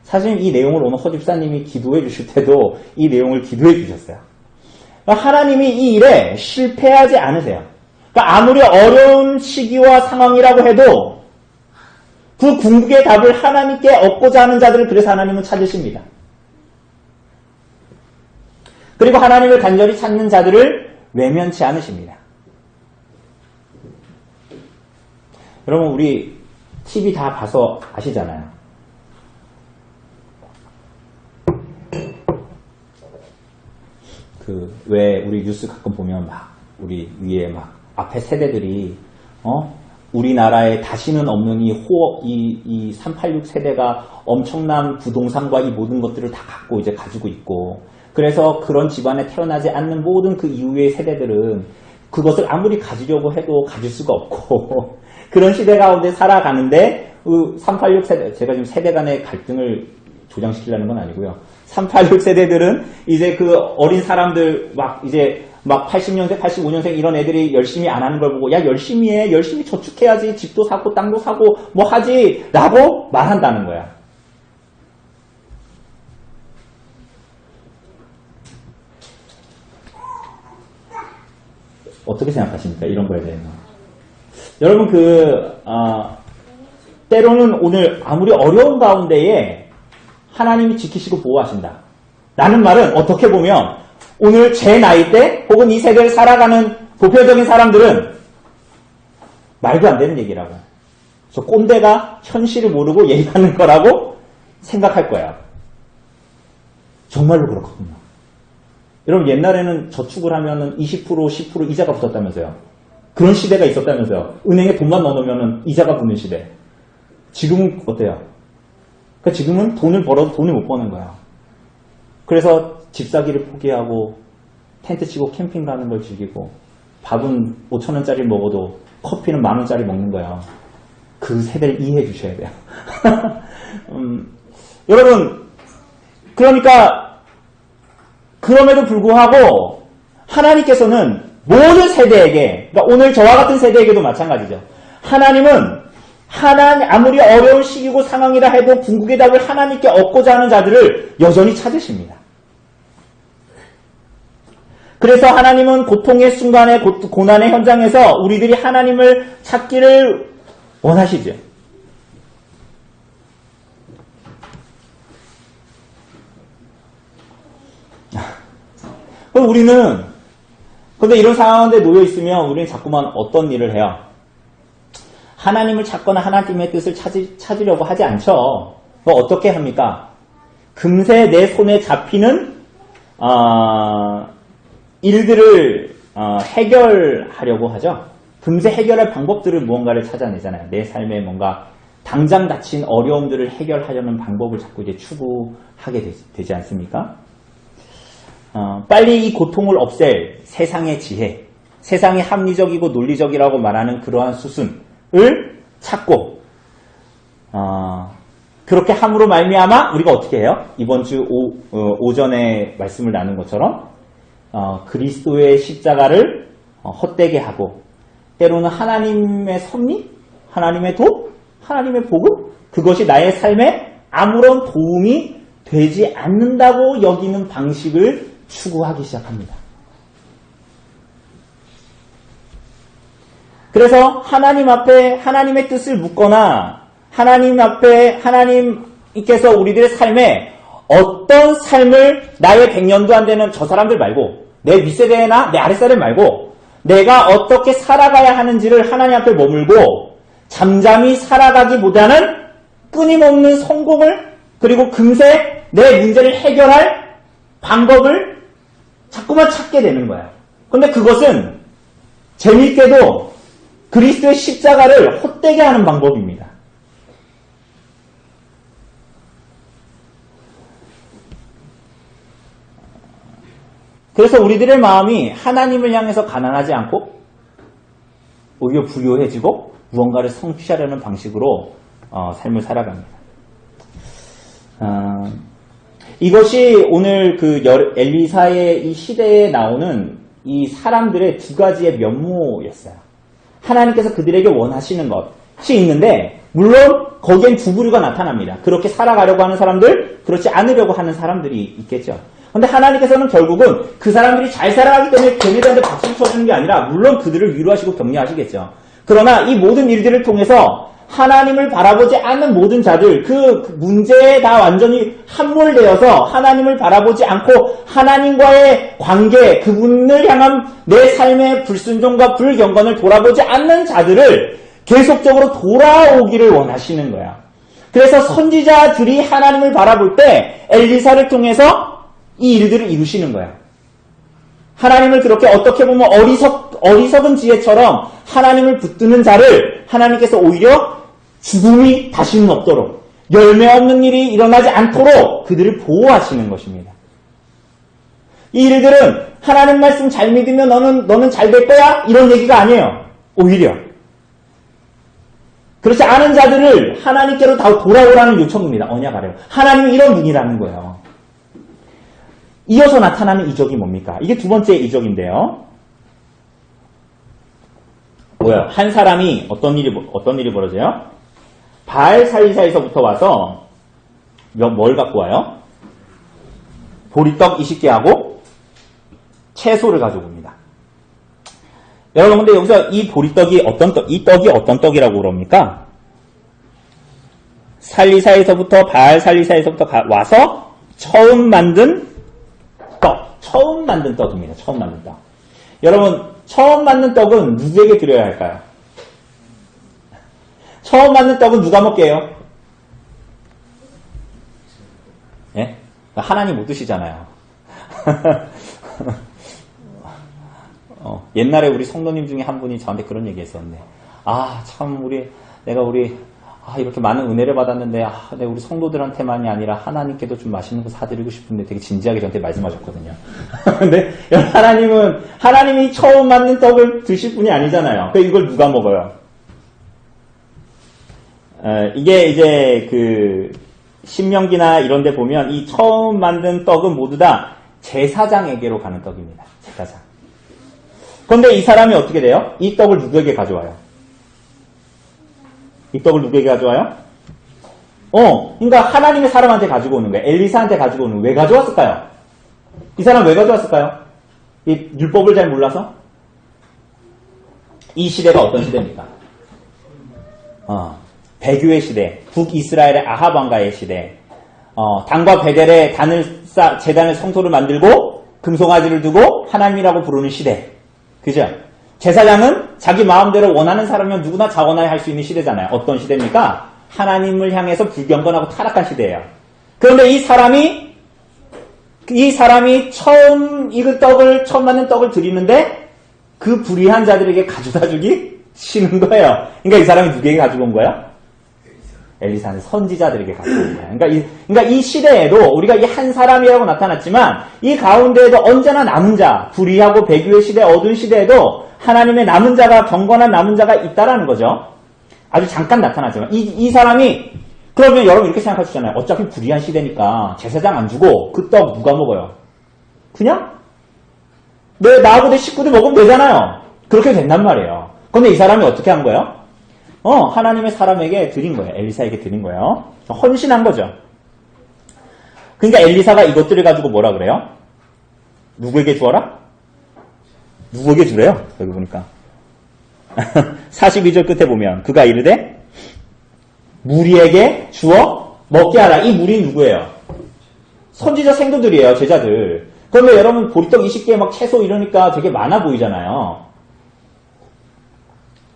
사실 이 내용을 오늘 허 집사님이 기도해 주실 때도 이 내용을 기도해 주셨어요. 하나님이 이 일에 실패하지 않으세요. 그러니까 아무리 어려운 시기와 상황이라고 해도 그 궁극의 답을 하나님께 얻고자 하는 자들을 그래서 하나님은 찾으십니다. 그리고 하나님을 간절히 찾는 자들을 외면치 않으십니다. 여러분 우리 TV 다 봐서 아시잖아요. 왜 우리 뉴스 가끔 보면 막 우리 위에 막 앞에 세대들이 우리나라에 다시는 없는 이 386 세대가 엄청난 부동산과 이 모든 것들을 다 가지고 있고 그래서 그런 집안에 태어나지 않는 모든 그 이후의 세대들은 그것을 아무리 가지려고 해도 가질 수가 없고 그런 시대 가운데 살아가는데 386 세대 제가 지금 세대 간의 갈등을 조장시키려는 건 아니고요. 386 세대들은 이제 그 어린 사람들 막 80년생, 85년생 이런 애들이 열심히 안 하는 걸 보고 야 열심히 해, 열심히 저축해야지 집도 사고 땅도 사고 뭐 하지 라고 말한다는 거야. 어떻게 생각하십니까? 이런 거에 대해서. 여러분 때로는 오늘 아무리 어려운 가운데에 하나님이 지키시고 보호하신다. 라는 말은 어떻게 보면 오늘 제 나이 때 혹은 이 세계를 살아가는 보편적인 사람들은 말도 안 되는 얘기라고. 저 꼰대가 현실을 모르고 얘기하는 거라고 생각할 거야. 정말로 그렇거든요. 여러분 옛날에는 저축을 하면은 20%, 10% 이자가 붙었다면서요. 그런 시대가 있었다면서요. 은행에 돈만 넣어놓으면 이자가 붙는 시대. 지금은 어때요? 그러니까 지금은 돈을 벌어도 돈을 못 버는 거야. 그래서 집 사기를 포기하고 텐트 치고 캠핑 가는 걸 즐기고 밥은 5,000원짜리 먹어도 커피는 10,000원짜리 먹는 거야. 그 세대를 이해해 주셔야 돼요. 여러분 그러니까 그럼에도 불구하고 하나님께서는 모든 세대에게 그러니까 오늘 저와 같은 세대에게도 마찬가지죠. 하나님은 아무리 어려운 시기고 상황이라 해도 궁극의 답을 하나님께 얻고자 하는 자들을 여전히 찾으십니다. 그래서 하나님은 고통의 순간에 고난의 현장에서 우리들이 하나님을 찾기를 원하시죠. 그럼 우리는 근데 이런 상황에 놓여 있으면 우리는 자꾸만 어떤 일을 해요? 하나님을 찾거나 하나님의 뜻을 찾으려고 하지 않죠. 어떻게 합니까? 금세 내 손에 잡히는 일들을 해결하려고 하죠. 금세 해결할 방법들을 무언가를 찾아내잖아요. 내 삶에 뭔가 당장 닥친 어려움들을 해결하려는 방법을 자꾸 이제 추구하게 되지 않습니까? 빨리 이 고통을 없앨 세상의 지혜, 세상이 합리적이고 논리적이라고 말하는 그러한 수순을 찾고 그렇게 함으로 말미암아 우리가 어떻게 해요? 이번 주 오전에 말씀을 나눈 것처럼 그리스도의 십자가를 헛되게 하고 때로는 하나님의 섭리, 하나님의 도, 하나님의 복음 그것이 나의 삶에 아무런 도움이 되지 않는다고 여기는 방식을 추구하기 시작합니다. 그래서 하나님 앞에 하나님의 뜻을 묻거나 하나님 앞에 하나님께서 우리들의 삶에 어떤 삶을 나의 100년도 안 되는 저 사람들 말고 내 윗세대나 내 아랫세대 말고 내가 어떻게 살아가야 하는지를 하나님 앞에 머물고 잠잠히 살아가기보다는 끊임없는 성공을 그리고 금세 내 문제를 해결할 방법을 자꾸만 찾게 되는 거야. 근데 그것은 재미있게도 그리스도의 십자가를 헛되게 하는 방법입니다. 그래서 우리들의 마음이 하나님을 향해서 가난하지 않고 오히려 부유해지고 무언가를 성취하려는 방식으로 삶을 살아갑니다. 이것이 오늘 그 엘리사의 이 시대에 나오는 이 사람들의 두 가지의 면모였어요. 하나님께서 그들에게 원하시는 것이 있는데 물론 거기엔 두 부류가 나타납니다. 그렇게 살아가려고 하는 사람들, 그렇지 않으려고 하는 사람들이 있겠죠. 그런데 하나님께서는 결국은 그 사람들이 잘 살아가기 때문에 걔네들한테 박수를 쳐주는 게 아니라 물론 그들을 위로하시고 격려하시겠죠. 그러나 이 모든 일들을 통해서 하나님을 바라보지 않는 모든 자들, 그 문제에 다 완전히 함몰되어서 하나님을 바라보지 않고 하나님과의 관계, 그분을 향한 내 삶의 불순종과 불경건을 돌아보지 않는 자들을 계속적으로 돌아오기를 원하시는 거야. 그래서 선지자들이 하나님을 바라볼 때 엘리사를 통해서 이 일들을 이루시는 거야. 하나님을 그렇게 어떻게 보면 어리석은 지혜처럼 하나님을 붙드는 자를 하나님께서 오히려 죽음이 다시는 없도록 열매 없는 일이 일어나지 않도록 그들을 보호하시는 것입니다. 이 일들은 하나님 말씀 잘 믿으면 너는 잘 될 거야? 이런 얘기가 아니에요. 오히려 그렇지 않은 자들을 하나님께로 다 돌아오라는 요청입니다. 언약하래요. 하나님은 이런 분이라는 거예요. 이어서 나타나는 이적이 뭡니까? 이게 두 번째 이적인데요. 뭐야? 한 사람이 어떤 일이 벌어져요? 바알 살리사에서부터 와서 뭘 갖고 와요? 보리떡 20개하고 채소를 가져옵니다. 여러분, 근데 여기서 이 보리떡이 이 떡이 어떤 떡이라고 그럽니까? 살리사에서부터 바알 살리사에서부터 와서 처음 만든 떡입니다. 처음 만든 떡. 여러분, 처음 만든 떡은 누구에게 드려야 할까요? 처음 만든 떡은 누가 먹게요? 예? 하나님 못 드시잖아요. 옛날에 우리 성도님 중에 한 분이 저한테 그런 얘기 했었는데, 참, 이렇게 많은 은혜를 받았는데, 우리 성도들한테만이 아니라 하나님께도 좀 맛있는 거 사드리고 싶은데 되게 진지하게 저한테 말씀하셨거든요. 근데 하나님이 처음 만든 떡을 드실 분이 아니잖아요. 그러니까 이걸 누가 먹어요? 이게 이제 신명기나 이런 데 보면 이 처음 만든 떡은 모두 다 제사장에게로 가는 떡입니다. 제사장. 그런데 이 사람이 어떻게 돼요? 이 떡을 누구에게 가져와요? 이 떡을 누구에게 가져와요? 그러니까 하나님의 사람한테 가지고 오는 거예요. 엘리사한테 가지고 오는 거예요. 왜 가져왔을까요? 이 사람 왜 가져왔을까요? 이 율법을 잘 몰라서? 이 시대가 어떤 시대입니까? 배교의 시대, 북이스라엘의 아합 왕가의 시대, 단과 베델의 제단을 성소를 만들고 금송아지를 두고 하나님이라고 부르는 시대. 그죠? 제사장은 자기 마음대로 원하는 사람이면 누구나 자원하여 할 수 있는 시대잖아요. 어떤 시대입니까? 하나님을 향해서 불경건하고 타락한 시대예요. 그런데 이 사람이 처음 처음 만든 떡을 드리는데 그 불의한 자들에게 가져다 주기 싫은 거예요. 그러니까 이 사람이 누구에게 가지고 온 거예요? 엘리사는 선지자들에게 가지고 온 거예요. 그러니까 이 시대에도 우리가 이 한 사람이라고 나타났지만 이 가운데에도 언제나 남은 자, 불의하고 배교의 시대, 어두운 시대에도 하나님의 남은 자가, 경건한 남은 자가 있다라는 거죠. 아주 잠깐 나타나지만 이 사람이 그러면 여러분 이렇게 생각하시잖아요. 어차피 불의한 시대니까 제사장 안 주고 그 떡 누가 먹어요? 그냥 나하고 내 식구들 먹으면 되잖아요. 그렇게 된단 말이에요. 근데 이 사람이 어떻게 한 거예요? 하나님의 사람에게 드린 거예요. 엘리사에게 드린 거예요. 헌신한 거죠. 그러니까 엘리사가 이것들을 가지고 뭐라 그래요? 누구에게 주어라? 누구에게 주래요? 여기 보니까 42절 끝에 보면 그가 이르되 무리에게 주어 먹게 하라. 이 무리 누구예요? 선지자 생도들이에요. 제자들. 그런데 여러분 보리떡 20개 막 채소 이러니까 되게 많아 보이잖아요.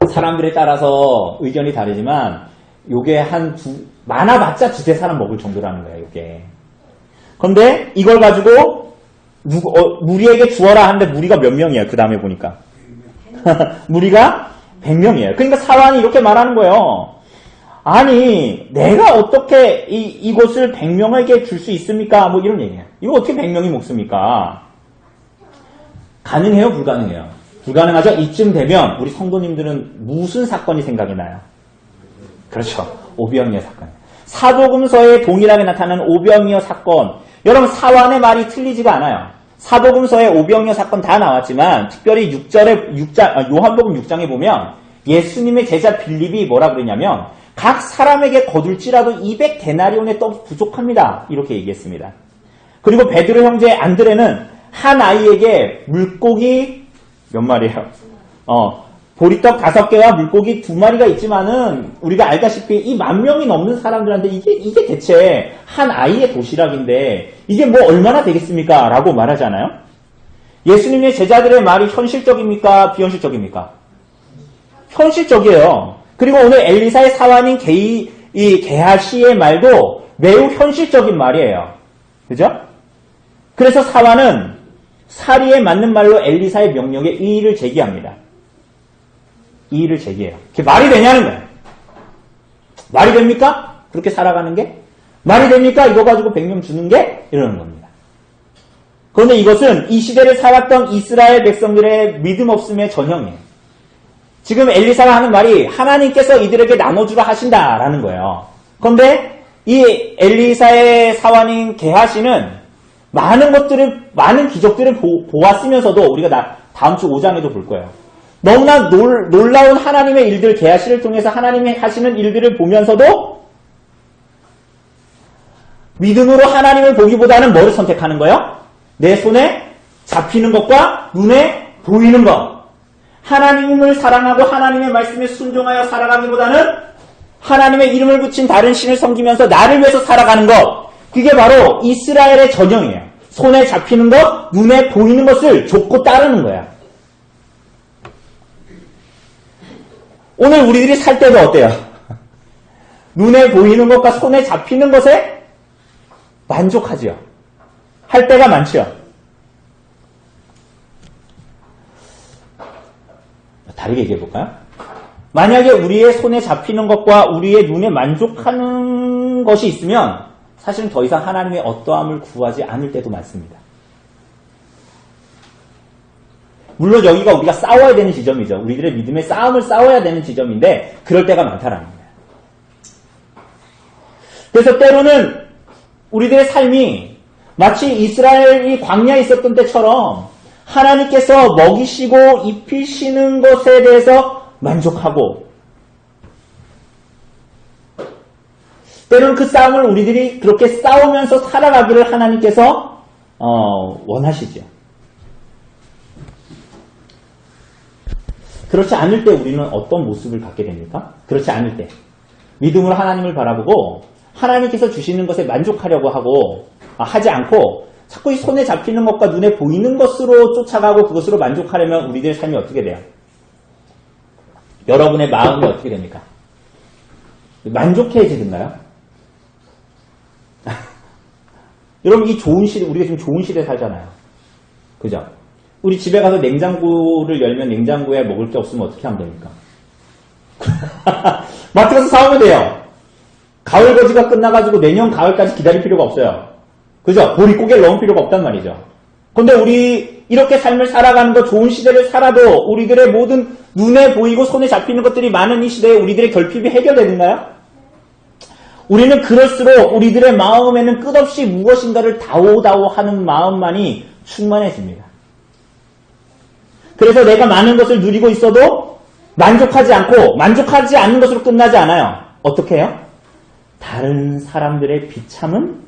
사람들에 따라서 의견이 다르지만 요게 많아봤자 두세 사람 먹을 정도라는 거예요. 요게. 그런데 이걸 가지고 무리에게 주어라 하는데 무리가 몇 명이에요? 그 다음에 보니까 무리가 100명이에요. 그러니까 사환이 이렇게 말하는 거예요. 아니 내가 어떻게 이곳을 100명에게 줄 수 있습니까? 뭐 이런 얘기예요. 이거 어떻게 100명이 먹습니까? 가능해요? 불가능해요? 불가능하죠? 이쯤 되면 우리 성도님들은 무슨 사건이 생각이 나요? 그렇죠. 오병이어 사건. 사복음서에 동일하게 나타나는 오병이어 사건. 여러분 사완의 말이 틀리지가 않아요. 사복음서에 오병이어 사건 다 나왔지만 특별히 요한복음 6장에 보면 예수님의 제자 빌립이 뭐라 그러냐면 각 사람에게 거둘지라도 200데나리온의 떡이 부족합니다. 이렇게 얘기했습니다. 그리고 베드로 형제 안드레는 한 아이에게 물고기 몇 마리예요? 보리떡 5개와 물고기 2마리가 있지만은 우리가 알다시피 이 10,000명이 넘는 사람들한테 이게 대체 한 아이의 도시락인데 이게 뭐 얼마나 되겠습니까? 라고 말하잖아요. 예수님의 제자들의 말이 현실적입니까? 비현실적입니까? 현실적이에요. 그리고 오늘 엘리사의 사환인 게하시의 말도 매우 현실적인 말이에요. 그죠? 그래서 사환은 사리에 맞는 말로 엘리사의 명령에 이의를 제기합니다. 이의를 제기해요. 그게 말이 되냐는 거예요. 말이 됩니까? 그렇게 살아가는 게? 말이 됩니까? 이거 가지고 100명 주는 게? 이러는 겁니다. 그런데 이것은 이 시대를 살았던 이스라엘 백성들의 믿음 없음의 전형이에요. 지금 엘리사가 하는 말이 하나님께서 이들에게 나눠주라 하신다라는 거예요. 그런데 이 엘리사의 사환인 게하시는 많은 기적들을 보았으면서도 우리가 다음 주 5장에도 볼 거예요. 너무나 놀라운 하나님의 일들, 게하시를 통해서 하나님이 하시는 일들을 보면서도 믿음으로 하나님을 보기보다는 뭐를 선택하는 거예요? 내 손에 잡히는 것과 눈에 보이는 것. 하나님을 사랑하고 하나님의 말씀에 순종하여 살아가기보다는 하나님의 이름을 붙인 다른 신을 섬기면서 나를 위해서 살아가는 것. 그게 바로 이스라엘의 전형이에요. 손에 잡히는 것, 눈에 보이는 것을 좇고 따르는 거야. 오늘 우리들이 살 때도 어때요? 눈에 보이는 것과 손에 잡히는 것에 만족하지요. 할 때가 많지요. 다르게 얘기해 볼까요? 만약에 우리의 손에 잡히는 것과 우리의 눈에 만족하는 것이 있으면 사실은 더 이상 하나님의 어떠함을 구하지 않을 때도 많습니다. 물론 여기가 우리가 싸워야 되는 지점이죠. 우리들의 믿음의 싸움을 싸워야 되는 지점인데 그럴 때가 많다라는 거예요. 그래서 때로는 우리들의 삶이 마치 이스라엘이 광야에 있었던 때처럼 하나님께서 먹이시고 입히시는 것에 대해서 만족하고 때로는 그 싸움을 우리들이 그렇게 싸우면서 살아가기를 하나님께서 원하시죠. 그렇지 않을 때 우리는 어떤 모습을 갖게 됩니까? 그렇지 않을 때 믿음으로 하나님을 바라보고 하나님께서 주시는 것에 만족하려고 하고 하지 않고 자꾸 이 손에 잡히는 것과 눈에 보이는 것으로 쫓아가고 그것으로 만족하려면 우리들의 삶이 어떻게 돼요? 여러분의 마음이 어떻게 됩니까? 만족해지던가요? 여러분 이 좋은 시대, 우리가 지금 좋은 시대에 살잖아요. 그죠? 우리 집에 가서 냉장고를 열면 냉장고에 먹을 게 없으면 어떻게 하면 됩니까? 마트 가서 사오면 돼요. 가을 거지가 끝나가지고 내년 가을까지 기다릴 필요가 없어요. 그죠? 보릿고개를 넣을 필요가 없단 말이죠. 근데 우리 이렇게 삶을 살아가는 거 좋은 시대를 살아도 우리들의 모든 눈에 보이고 손에 잡히는 것들이 많은 이 시대에 우리들의 결핍이 해결되는가요? 우리는 그럴수록 우리들의 마음에는 끝없이 무엇인가를 다오다오 하는 마음만이 충만해집니다. 그래서 내가 많은 것을 누리고 있어도 만족하지 않고 만족하지 않는 것으로 끝나지 않아요. 어떻게 해요? 다른 사람들의 비참은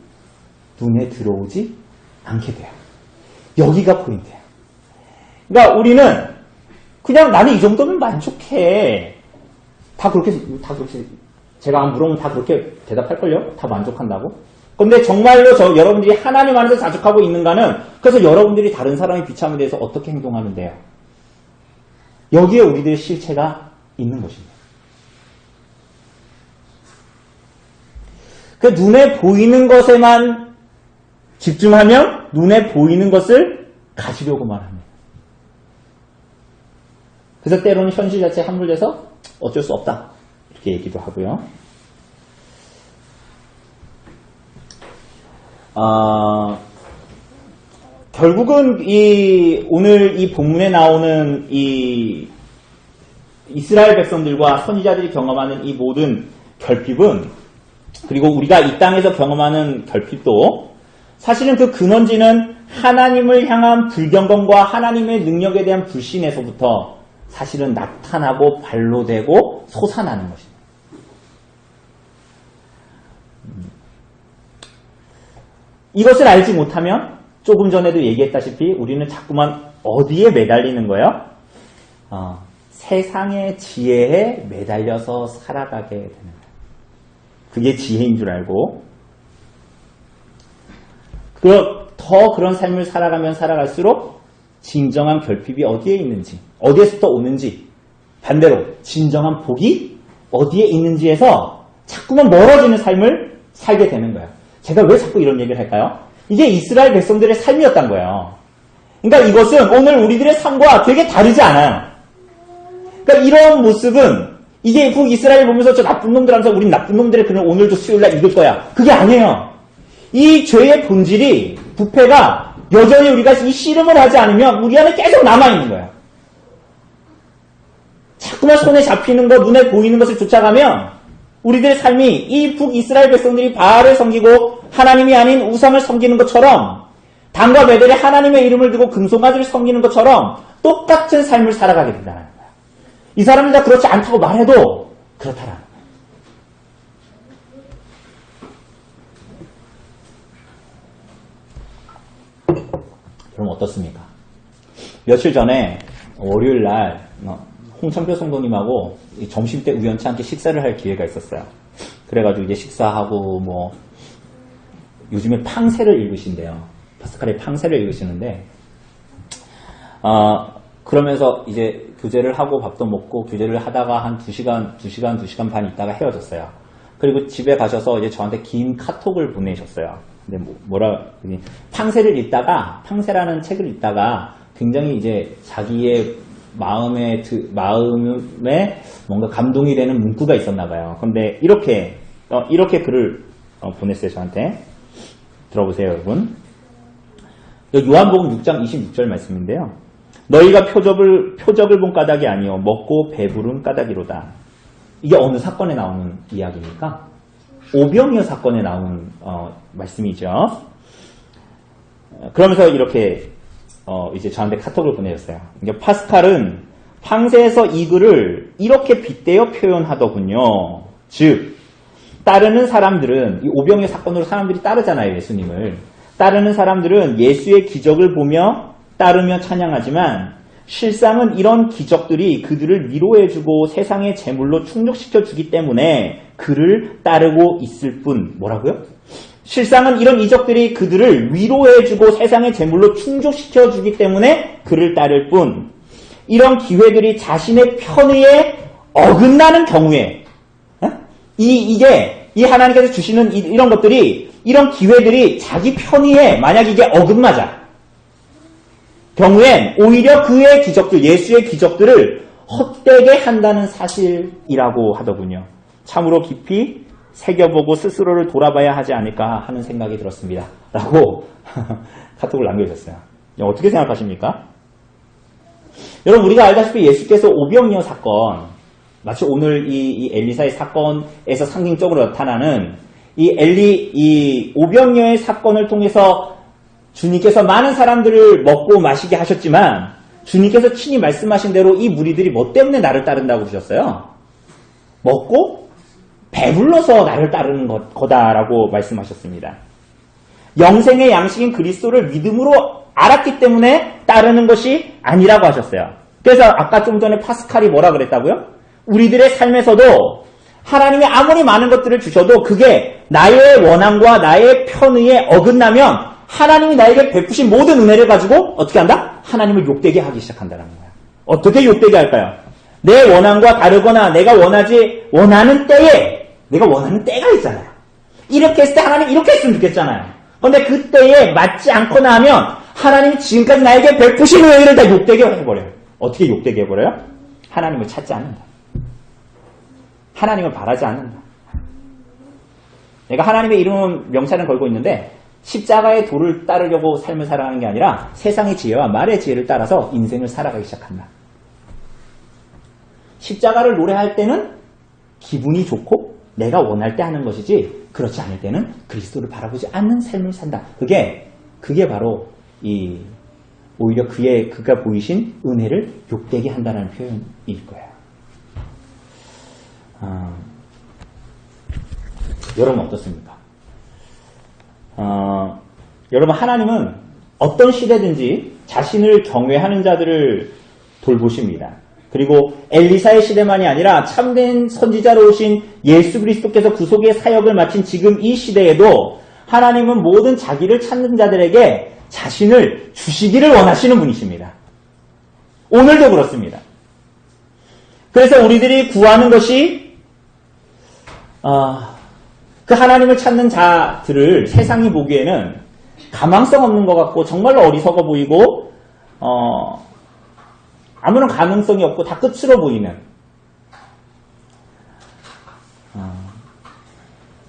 눈에 들어오지 않게 돼요. 여기가 포인트예요. 그러니까 우리는 그냥 나는 이 정도면 만족해. 다 그렇게 제가 물어보면 다 그렇게 대답할걸요? 다 만족한다고? 근데 정말로 여러분들이 하나님 안에서 자족하고 있는가는 그래서 여러분들이 다른 사람의 비참에 대해서 어떻게 행동하는데요? 여기에 우리들의 실체가 있는 것입니다. 그 눈에 보이는 것에만 집중하면 눈에 보이는 것을 가지려고만 합니다. 그래서 때로는 현실 자체에 함몰돼서 어쩔 수 없다. 이렇게 얘기도 하고요. 결국은 오늘 이 본문에 나오는 이 이스라엘 백성들과 선지자들이 경험하는 이 모든 결핍은, 그리고 우리가 이 땅에서 경험하는 결핍도 사실은 그 근원지는 하나님을 향한 불경건과 하나님의 능력에 대한 불신에서부터 사실은 나타나고 발로되고 솟아나는 것입니다. 이것을 알지 못하면 조금 전에도 얘기했다시피 우리는 자꾸만 어디에 매달리는 거예요? 세상의 지혜에 매달려서 살아가게 되는 거예요. 그게 지혜인 줄 알고 더 그런 삶을 살아가면 살아갈수록 진정한 결핍이 어디에 있는지, 어디에서부터 오는지, 반대로 진정한 복이 어디에 있는지에서 자꾸만 멀어지는 삶을 살게 되는 거예요. 제가 왜 자꾸 이런 얘기를 할까요? 이게 이스라엘 백성들의 삶이었단 거예요. 그러니까 이것은 오늘 우리들의 삶과 되게 다르지 않아요. 그러니까 이런 모습은 이게 북이스라엘 보면서 저 나쁜 놈들 하면서 우린 나쁜 놈들의 그는 오늘도 수요일날 읽을 거야. 그게 아니에요. 이 죄의 본질이, 부패가 여전히 우리가 이 씨름을 하지 않으면 우리 안에 계속 남아있는 거예요. 자꾸만 손에 잡히는 것, 눈에 보이는 것을 쫓아가면 우리들의 삶이 이 북이스라엘 백성들이 바알을 섬기고 하나님이 아닌 우상을 섬기는 것처럼, 단과 베델에 하나님의 이름을 두고 금송아지를 섬기는 것처럼 똑같은 삶을 살아가게 된다는 거예요. 이 사람들 다 그렇지 않다고 말해도 그렇다라는 거예요. 그럼 어떻습니까? 며칠 전에 월요일날 홍천표 성도님하고 점심때 우연치 않게 식사를 할 기회가 있었어요. 그래가지고 이제 식사하고 요즘에 팡세를 읽으신대요. 파스칼의 팡세를 읽으시는데 그러면서 이제 교제를 하고 밥도 먹고 교제를 하다가 한 2시간 반 있다가 헤어졌어요. 그리고 집에 가셔서 이제 저한테 긴 카톡을 보내셨어요. 근데 팡세를 읽다가, 팡세라는 책을 읽다가 굉장히 이제 자기의 마음에 뭔가 감동이 되는 문구가 있었나 봐요. 근데 이렇게 글을 보냈어요, 저한테. 들어보세요, 여러분. 요한복음 6장 26절 말씀인데요. 너희가 표적을 본 까닭이 아니요 먹고 배부른 까닭이로다. 이게 어느 사건에 나오는 이야기입니까? 오병이어 사건에 나오는 말씀이죠. 그러면서 이렇게 이제 저한테 카톡을 보내줬어요. 그러니까 파스칼은 팡세에서 이 글을 이렇게 빗대어 표현하더군요. 즉 따르는 사람들은, 이 오병이어 사건으로 사람들이 따르잖아요, 예수님을. 따르는 사람들은 예수의 기적을 보며 따르며 찬양하지만 실상은 이런 기적들이 그들을 위로해주고 세상의 재물로 충족시켜주기 때문에 그를 따르고 있을 뿐. 뭐라고요? 실상은 이런 이적들이 그들을 위로해주고 세상의 재물로 충족시켜주기 때문에 그를 따를 뿐. 이런 기회들이 자신의 편의에 어긋나는 경우에 이 하나님께서 주시는 이런 것들이, 이런 기회들이 자기 편의에 만약 이게 어긋맞아 경우엔 오히려 그의 기적들, 예수의 기적들을 헛되게 한다는 사실이라고 하더군요. 참으로 깊이 새겨보고 스스로를 돌아봐야 하지 않을까 하는 생각이 들었습니다. 라고 카톡을 남겨주셨어요. 어떻게 생각하십니까? 여러분, 우리가 알다시피 예수께서 오병이어 사건, 마치 오늘 이 엘리사의 사건에서 상징적으로 나타나는 이 오병이어의 사건을 통해서 주님께서 많은 사람들을 먹고 마시게 하셨지만 주님께서 친히 말씀하신 대로 이 무리들이 뭐 때문에 나를 따른다고 그러셨어요? 먹고 배불러서 나를 따르는 거다라고 말씀하셨습니다. 영생의 양식인 그리스도를 믿음으로 알았기 때문에 따르는 것이 아니라고 하셨어요. 그래서 아까 좀 전에 파스칼이 뭐라 그랬다고요? 우리들의 삶에서도 하나님이 아무리 많은 것들을 주셔도 그게 나의 원함과 나의 편의에 어긋나면 하나님이 나에게 베푸신 모든 은혜를 가지고 어떻게 한다? 하나님을 욕되게 하기 시작한다는 거예요. 어떻게 욕되게 할까요? 내 원함과 다르거나 내가 원하는 때가 있잖아요. 이렇게 했을 때 하나님 이렇게 했으면 좋겠잖아요. 그런데 그 때에 맞지 않거나 하면 하나님이 지금까지 나에게 베푸신 은혜를 다 욕되게 해버려요. 어떻게 욕되게 해버려요? 하나님을 찾지 않는다. 하나님을 바라지 않는다. 내가 하나님의 이름 명찰을 걸고 있는데 십자가의 도를 따르려고 삶을 살아가는 게 아니라 세상의 지혜와 말의 지혜를 따라서 인생을 살아가기 시작한다. 십자가를 노래할 때는 기분이 좋고 내가 원할 때 하는 것이지 그렇지 않을 때는 그리스도를 바라보지 않는 삶을 산다. 그게 오히려 그가 보이신 은혜를 욕되게 한다는 표현일 거예요. 여러분 어떻습니까? 여러분 하나님은 어떤 시대든지 자신을 경외하는 자들을 돌보십니다. 그리고 엘리사의 시대만이 아니라 참된 선지자로 오신 예수 그리스도께서 구속의 사역을 마친 지금 이 시대에도 하나님은 모든 자기를 찾는 자들에게 자신을 주시기를 원하시는 분이십니다. 오늘도 그렇습니다. 그래서 우리들이 구하는 것이 그 하나님을 찾는 자들을 세상이 보기에는 가망성 없는 것 같고 정말로 어리석어 보이고 아무런 가능성이 없고 다 끝으로 보이는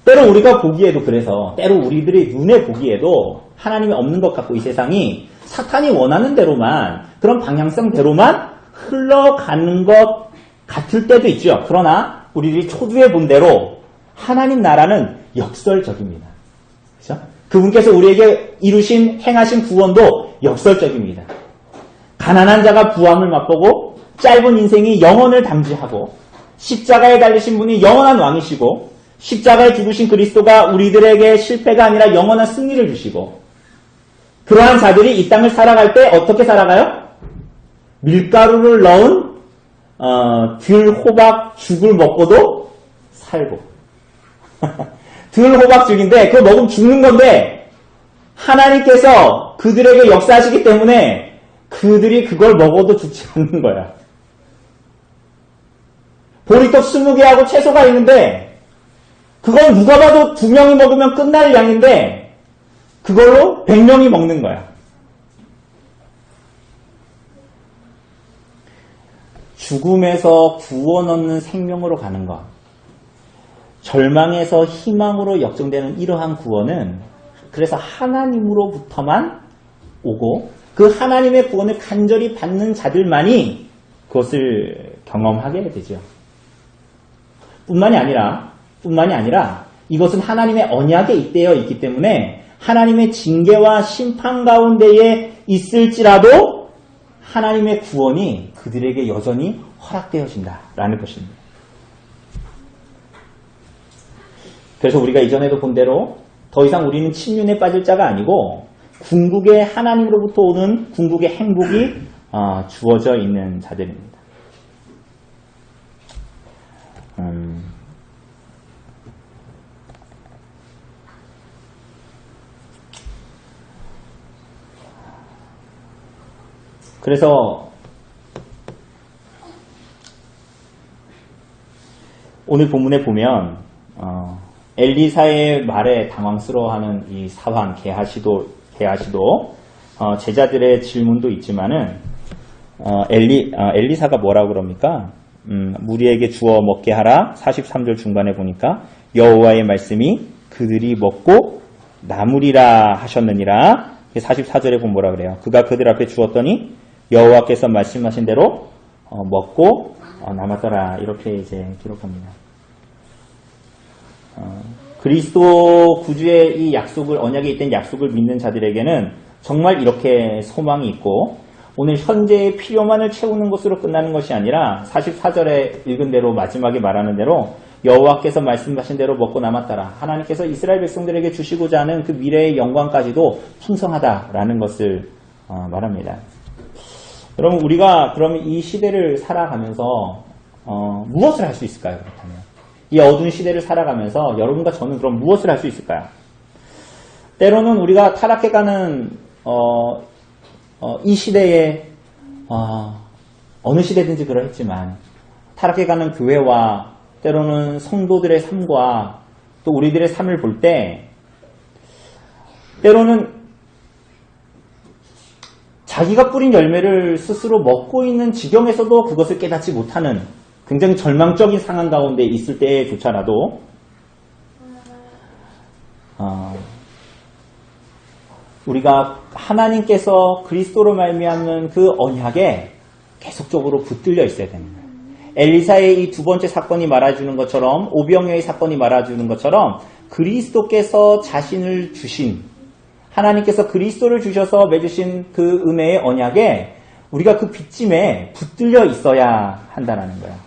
때로 우리가 보기에도 그래서 때로 우리들의 눈에 보기에도 하나님이 없는 것 같고 이 세상이 사탄이 원하는 대로만 그런 방향성대로만 흘러가는 것 같을 때도 있죠. 그러나 우리들이 초두에 본 대로 하나님 나라는 역설적입니다. 그렇죠? 그분께서 우리에게 이루신 행하신 구원도 역설적입니다. 가난한 자가 부함을 맛보고 짧은 인생이 영원을 담지하고 십자가에 달리신 분이 영원한 왕이시고 십자가에 죽으신 그리스도가 우리들에게 실패가 아니라 영원한 승리를 주시고 그러한 자들이 이 땅을 살아갈 때 어떻게 살아가요? 밀가루를 넣은 들호박죽을 먹고도 살고 들호박죽인데 그거 먹으면 죽는 건데 하나님께서 그들에게 역사하시기 때문에 그들이 그걸 먹어도 죽지 않는 거야. 보리떡 20개하고 채소가 있는데 그건 누가 봐도 2명이 먹으면 끝날 양인데 그걸로 100명이 먹는 거야. 죽음에서 구원 얻는 생명으로 가는 것, 절망에서 희망으로 역정되는 이러한 구원은 그래서 하나님으로부터만 오고 그 하나님의 구원을 간절히 받는 자들만이 그것을 경험하게 되죠. 뿐만이 아니라 이것은 하나님의 언약에 잇대어 있기 때문에 하나님의 징계와 심판 가운데에 있을지라도 하나님의 구원이 그들에게 여전히 허락되어진다라는 것입니다. 그래서 우리가 이전에도 본 대로 더 이상 우리는 침륜에 빠질 자가 아니고 궁극의 하나님으로부터 오는 궁극의 행복이 주어져 있는 자들입니다. 그래서 오늘 본문에 보면 엘리사의 말에 당황스러워하는 이 사환 게하시도 제자들의 질문도 있지만은 엘리사가 뭐라고 그럽니까? 무리에게 주어 먹게 하라. 43절 중반에 보니까 여호와의 말씀이 그들이 먹고 남으리라 하셨느니라. 44절에 보면 뭐라 그래요? 그가 그들 앞에 주었더니 여호와께서 말씀하신 대로 먹고 남았더라. 이렇게 이제 기록합니다. 그리스도 구주의 이 약속을, 언약에 있던 약속을 믿는 자들에게는 정말 이렇게 소망이 있고 오늘 현재의 필요만을 채우는 것으로 끝나는 것이 아니라 44절에 읽은 대로 마지막에 말하는 대로 여호와께서 말씀하신 대로 먹고 남았더라. 하나님께서 이스라엘 백성들에게 주시고자 하는 그 미래의 영광까지도 풍성하다라는 것을 말합니다. 여러분 우리가 그럼 이 시대를 살아가면서 무엇을 할 수 있을까요? 그렇다면 이 어두운 시대를 살아가면서 여러분과 저는 그럼 무엇을 할 수 있을까요? 때로는 우리가 타락해가는 이 시대에 어느 시대든지 그러했지만 타락해가는 교회와 때로는 성도들의 삶과 또 우리들의 삶을 볼 때 때로는 자기가 뿌린 열매를 스스로 먹고 있는 지경에서도 그것을 깨닫지 못하는 굉장히 절망적인 상황 가운데 있을 때조차라도 우리가 하나님께서 그리스도로 말미암는 그 언약에 계속적으로 붙들려 있어야 되는 거예요. 엘리사의 이 두 번째 사건이 말해주는 것처럼, 오병이어의 사건이 말해주는 것처럼 그리스도께서 자신을 주신, 하나님께서 그리스도를 주셔서 맺으신 그 은혜의 언약에 우리가 그 빚짐에 붙들려 있어야 한다는 거예요.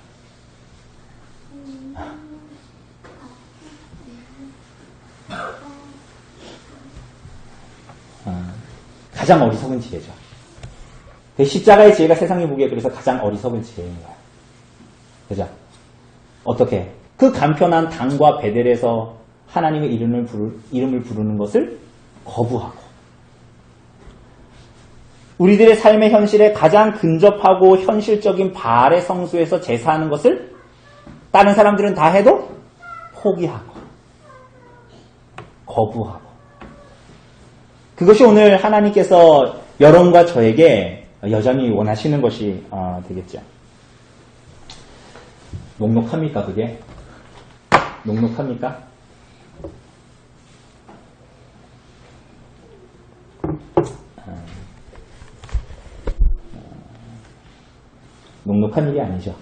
가장 어리석은 지혜죠. 십자가의 지혜가 세상에 보기에 그래서 가장 어리석은 지혜인 거예요. 그죠? 어떻게? 그 간편한 단과 베델에서 하나님의 이름을 부르는 것을 거부하고, 우리들의 삶의 현실에 가장 근접하고 현실적인 바알의 성수에서 제사하는 것을 다른 사람들은 다 해도 포기하고 거부하고, 그것이 오늘 하나님께서 여러분과 저에게 여전히 원하시는 것이 되겠죠. 녹록합니까 그게? 녹록합니까? 녹록한 일이 아니죠.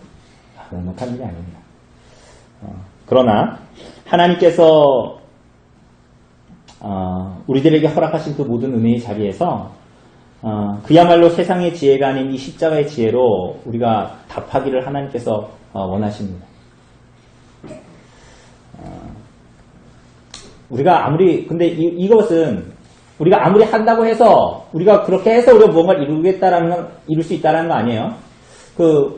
녹록한 일이 아닙니다. 그러나 하나님께서 우리들에게 허락하신 그 모든 은혜의 자리에서 그야말로 세상의 지혜가 아닌 이 십자가의 지혜로 우리가 답하기를 하나님께서 원하십니다. 우리가 아무리, 근데 이것은 우리가 아무리 한다고 해서, 우리가 그렇게 해서 우리가 무언가를 이룰 수 있다는 거 아니에요.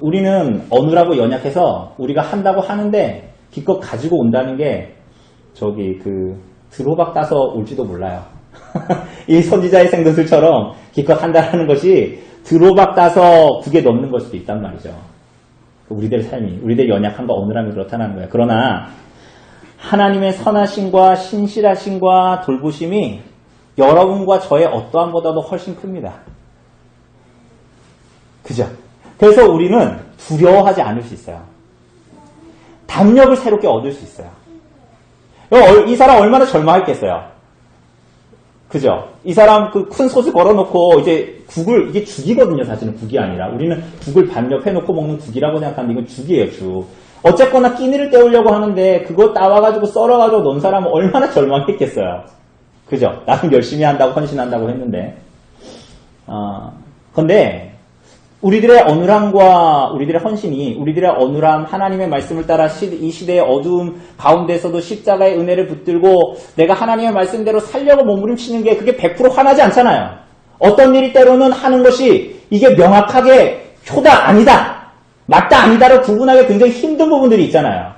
우리는 어느라고 연약해서 우리가 한다고 하는데 기껏 가지고 온다는 게 드로박 따서 올지도 몰라요. 이 선지자의 생도들처럼 기껏 한다는 것이 드로박 따서 국에 넣는 걸 수도 있단 말이죠. 우리들의 삶이, 우리들의 연약함과 어느함이 그렇다는 거예요. 그러나 하나님의 선하심과 신실하심과 돌보심이 여러분과 저의 어떠함보다도 훨씬 큽니다. 그죠? 그래서 우리는 두려워하지 않을 수 있어요. 담력을 새롭게 얻을 수 있어요. 이 사람 얼마나 절망했겠어요. 그죠? 이 사람 큰 솥을 걸어놓고 이제 이게 죽이거든요. 사실은 국이 아니라. 우리는 국을 반렵해놓고 먹는 국이라고 생각하는데 이건 죽이에요, 죽. 어쨌거나 끼니를 때우려고 하는데 그거 따와가지고 썰어가지고 넣은 사람은 얼마나 절망했겠어요. 그죠? 나는 열심히 한다고 헌신한다고 했는데. 근데 우리들의 어눌함과 우리들의 헌신이, 우리들의 어눌함, 하나님의 말씀을 따라 이 시대의 어두움 가운데서도 십자가의 은혜를 붙들고 내가 하나님의 말씀대로 살려고 몸부림치는 게 그게 100% 화나지 않잖아요. 어떤 일이 때로는 하는 것이 이게 명확하게 효다, 아니다, 맞다, 아니다로 구분하기 굉장히 힘든 부분들이 있잖아요.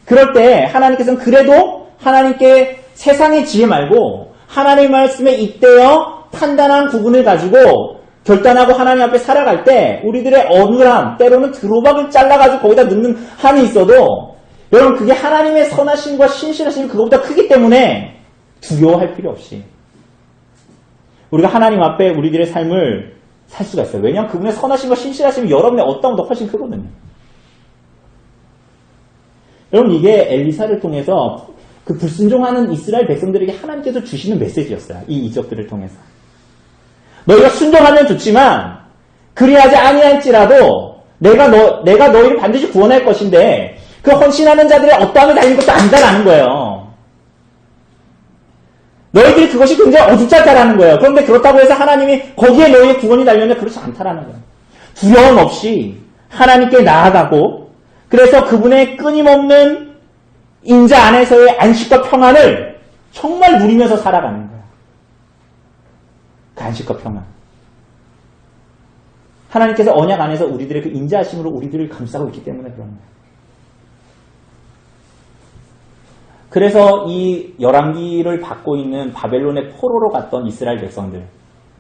그럴 때 하나님께서는 그래도 하나님께 세상의 지혜 말고 하나님의 말씀에 입대어 판단한 구분을 가지고 결단하고 하나님 앞에 살아갈 때 우리들의 어눌함, 때로는 드로박을 잘라가지고 거기다 넣는 한이 있어도 여러분 그게 하나님의 선하심과 신실하심이 그것보다 크기 때문에 두려워할 필요 없이 우리가 하나님 앞에 우리들의 삶을 살 수가 있어요. 왜냐하면 그분의 선하심과 신실하심이 여러분의 어떠함보다 훨씬 크거든요. 여러분 이게 엘리사를 통해서 그 불순종하는 이스라엘 백성들에게 하나님께서 주시는 메시지였어요. 이 이적들을 통해서. 너희가 순종하면 좋지만 그리하지 아니할지라도 내가 너희를 반드시 구원할 것인데 그 헌신하는 자들의 어떠함을 달린 것도 안다라는 거예요. 너희들이 그것이 굉장히 어둡지 않다라는 거예요. 그런데 그렇다고 해서 하나님이 거기에 너희의 구원이 달렸는데 그렇지 않다라는 거예요. 두려움 없이 하나님께 나아가고 그래서 그분의 끊임없는 인자 안에서의 안식과 평안을 정말 누리면서 살아가는 거예요. 그 안식과 평안. 하나님께서 언약 안에서 우리들의 그 인자하심으로 우리들을 감싸고 있기 때문에 그런 거예요. 그래서 이 열왕기를 받고 있는 바벨론의 포로로 갔던 이스라엘 백성들,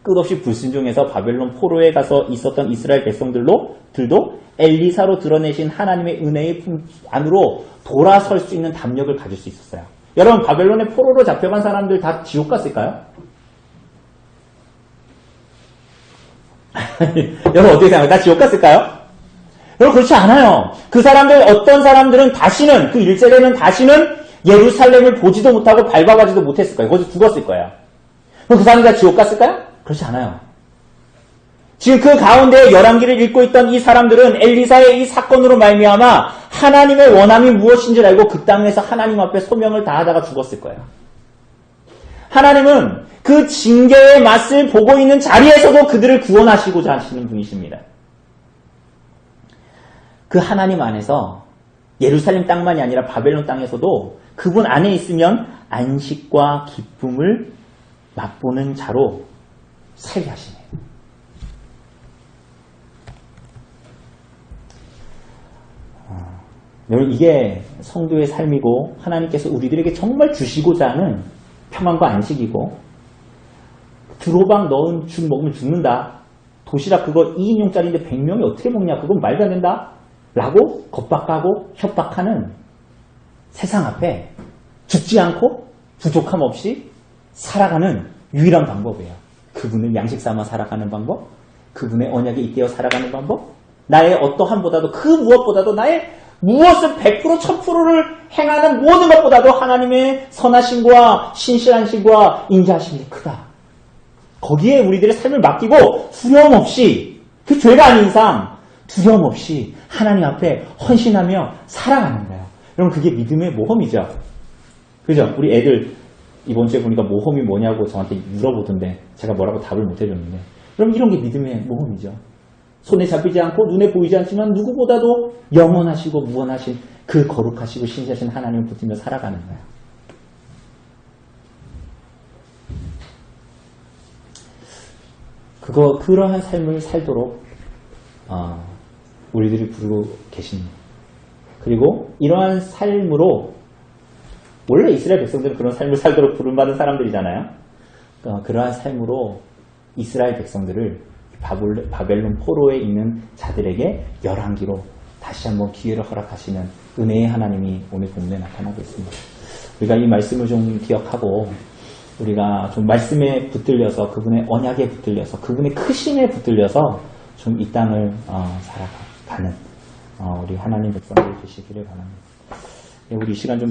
끝없이 불순종해서 바벨론 포로에 가서 있었던 이스라엘 백성들도 엘리사로 드러내신 하나님의 은혜의 품 안으로 돌아설 수 있는 담력을 가질 수 있었어요. 여러분 바벨론의 포로로 잡혀간 사람들 다 지옥 갔을까요? 여러분 어떻게 생각해요? 다 지옥 갔을까요? 여러분 그렇지 않아요. 그 사람들 어떤 사람들은 다시는 그 일제되는 다시는 예루살렘을 보지도 못하고 밟아가지도 못했을 거예요. 거기서 죽었을 거예요. 그럼 그 사람이 다 지옥 갔을까요? 그렇지 않아요. 지금 그 가운데 열왕기를 읽고 있던 이 사람들은 엘리사의 이 사건으로 말미암아 하나님의 원함이 무엇인지를 알고 그 땅에서 하나님 앞에 소명을 다하다가 죽었을 거예요. 하나님은 그 징계의 맛을 보고 있는 자리에서도 그들을 구원하시고자 하시는 분이십니다. 그 하나님 안에서 예루살렘 땅만이 아니라 바벨론 땅에서도 그분 안에 있으면 안식과 기쁨을 맛보는 자로 살게 하시네요. 여러분, 이게 성도의 삶이고 하나님께서 우리들에게 정말 주시고자 하는 평안과 안식이고, 드로방 넣은 죽 먹으면 죽는다. 도시락 그거 2인용짜리인데 100명이 어떻게 먹냐, 그건 말도 안 된다 라고 겁박하고 협박하는 세상 앞에 죽지 않고 부족함 없이 살아가는 유일한 방법이에요. 그분을 양식 삼아 살아가는 방법, 그분의 언약에 잇대어 살아가는 방법, 나의 어떠함보다도 그 무엇보다도 나의 무엇을 100% 1000%를 행하는 모든 것보다도 하나님의 선하심과 신실하심과 인자하심이 크다. 거기에 우리들의 삶을 맡기고 두려움 없이, 그 죄가 아닌 이상 두려움 없이 하나님 앞에 헌신하며 살아가는 거예요. 여러분, 그게 믿음의 모험이죠. 그죠? 우리 애들 이번 주에 보니까 모험이 뭐냐고 저한테 물어보던데 제가 뭐라고 답을 못 해줬는데, 그럼 이런 게 믿음의 모험이죠. 손에 잡히지 않고 눈에 보이지 않지만 누구보다도 영원하시고 무한하신 그 거룩하시고 신실하신 하나님을 붙들며 살아가는 거예요. 그러한 삶을 살도록 우리들이 부르고 계십니다. 그리고 이러한 삶으로, 원래 이스라엘 백성들은 그런 삶을 살도록 부름받은 사람들이잖아요. 그러한 삶으로 이스라엘 백성들을 바벨론 포로에 있는 자들에게 열왕기로 다시 한번 기회를 허락하시는 은혜의 하나님이 오늘 본문에 나타나고 있습니다. 우리가 이 말씀을 좀 기억하고, 우리가 좀 말씀에 붙들려서, 그분의 언약에 붙들려서, 그분의 크심에 붙들려서 좀 이 땅을 살아가는 우리 하나님 백성들 되시기를 바랍니다. 우리 이 시간 좀